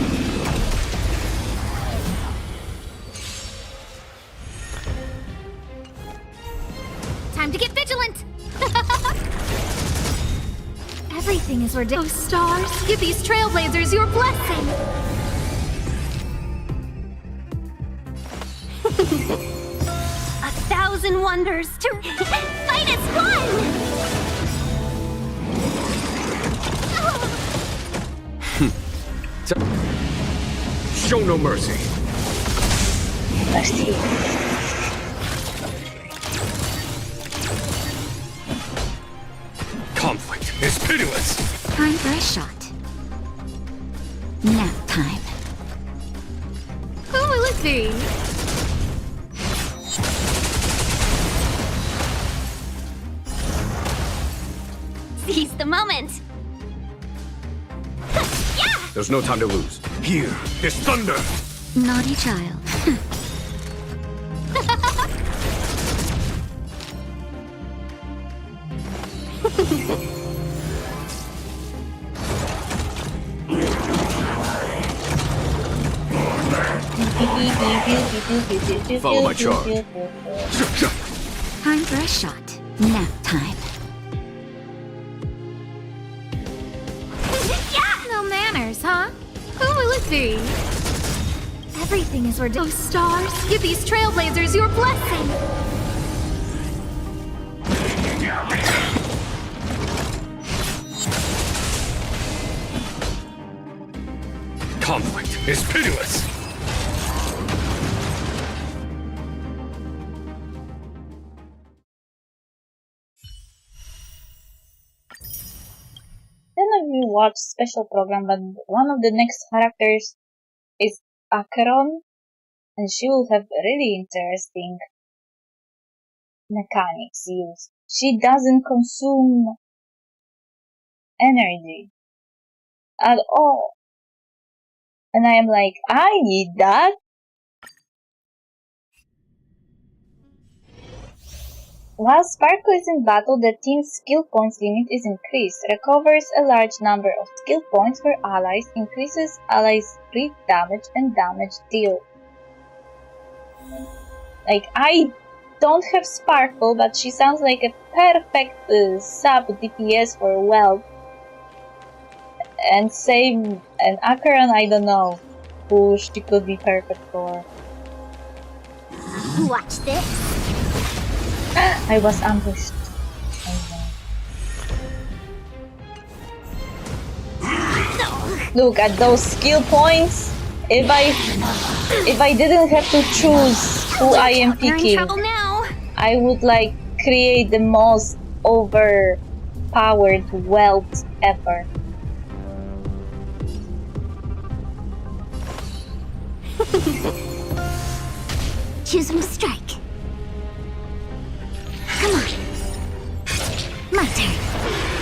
Time to get vigilant. Everything is ordained. Oh, stars, give these trailblazers your blessing. 1,000 wonders to fight as one. Show no mercy. Mercy. Conflict is pitiless. Time for a shot. Nap time. Who will it be? Seize the moment. There's no time to lose. Here is thunder. Naughty child. Follow my charge. Time for a shot. Nap time. No manners, huh? Who will it be? Everything is ordained. Oh, stars, give these trailblazers your blessing. conflict is pitiless. Then we watch special program, but one of the next characters is Acheron, and she will have really interesting mechanics used. She doesn't consume energy at all. And I am like, I need that. While Sparkle is in battle, the team's skill points limit is increased. Recovers a large number of skill points for allies, increases allies' crit damage and damage deal. Like, I don't have Sparkle, but she sounds like a perfect sub DPS for Weld. And same, and Acheron, I don't know who she could be perfect for. Watch this. I was ambushed. Look at those skill points. If I didn't have to choose who I am You're in picking, trouble now. I would like create the most overpowered wealth ever. Choose from strike. Come on. My turn.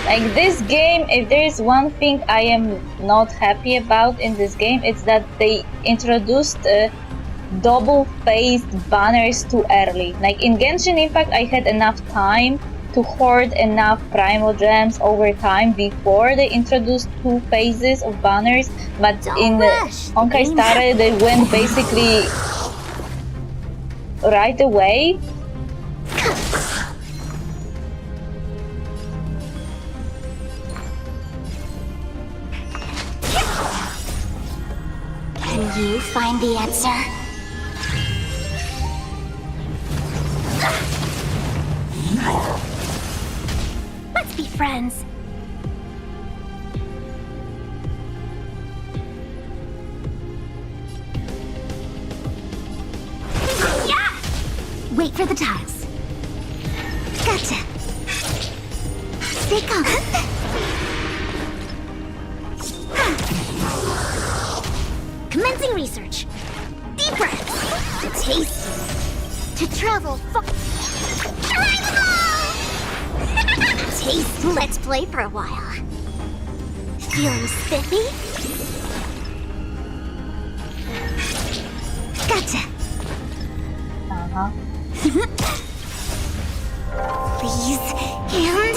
Like this game, if there is one thing I am not happy about in this game, it's that they introduced double-faced banners too early. Like in Genshin Impact, I had enough time to hoard enough primal gems over time before they introduced two phases of banners, but in Honkai Star Rail they went basically right away. Can you find the answer? Let's be friends. Yeah! Wait for the tiles. Gotcha. Stay calm. Commencing research. Deep breaths. Taste. To travel far. Taste. Let's play for a while. Feeling spiffy? Gotcha. Please. And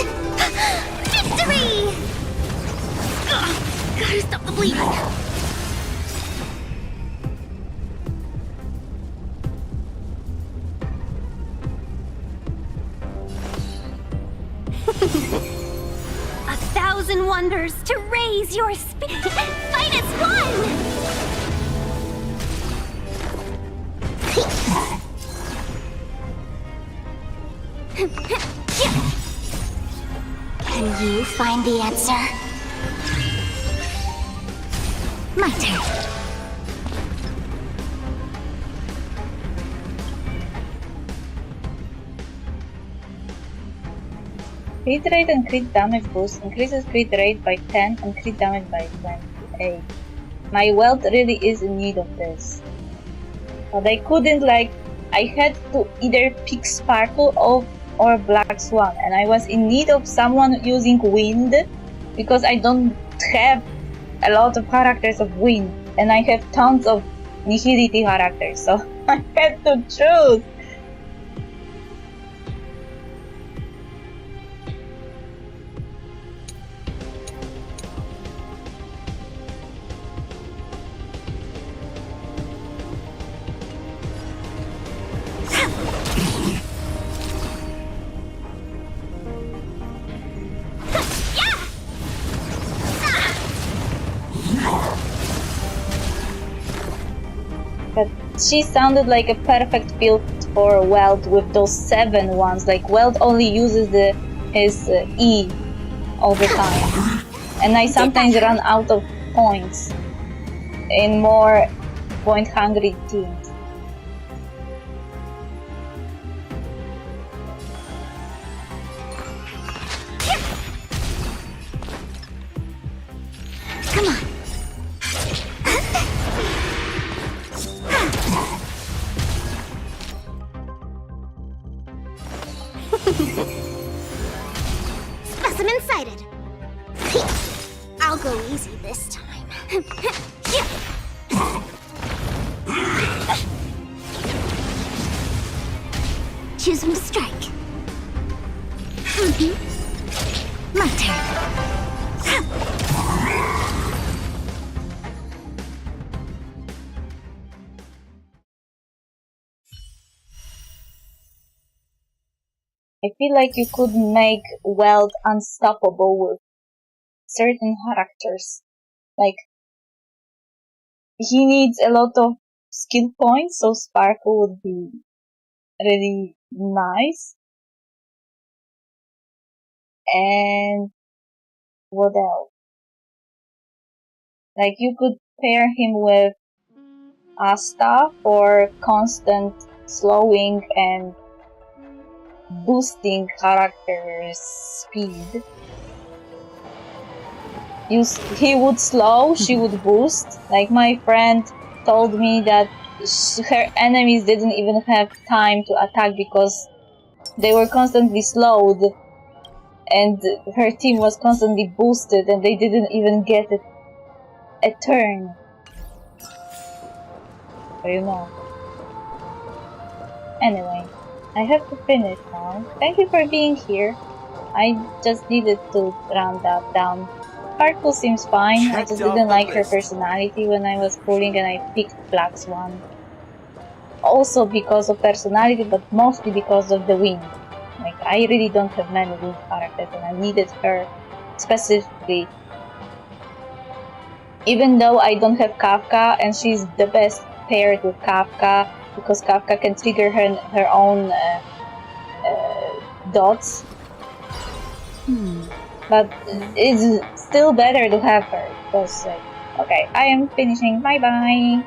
victory! Gotta stop the bleeding. A thousand wonders to raise your spirit. Fight as one! Can you find the answer? My turn. Crit rate and crit damage boost increases crit rate by 10 and crit damage by 28. My wealth really is in need of this. But I couldn't I had to either pick Sparkle or Black Swan, and I was in need of someone using Wind because I don't have a lot of characters of Wind, and I have tons of Nihility characters, so I had to choose. But she sounded like a perfect build for Weld with those 7 ones. Like Weld only uses his E all the time, and I sometimes run out of points. in more point-hungry teams. Come on. Specimen sighted. I'll go easy this time. Choose when to strike. My turn. I feel like you could make Weld unstoppable with certain characters. Like, he needs a lot of skill points, so Sparkle would be really nice. And what else? Like, you could pair him with Asta for constant slowing and boosting character speed. He would slow, she would boost. Like, my friend told me that her enemies didn't even have time to attack because they were constantly slowed and her team was constantly boosted and they didn't even get a turn. So you know. Anyway, I have to finish now. Thank you for being here. I just needed to round that down. Sparkle seems fine. I just didn't like her personality when I was pulling and I picked Black Swan. Also because of personality, but mostly because of the wind. Like, I really don't have many wind characters and I needed her specifically. Even though I don't have Kafka and she's the best paired with Kafka because Kafka can trigger her own dots. But it's still better to have her because, okay, I am finishing. Bye bye.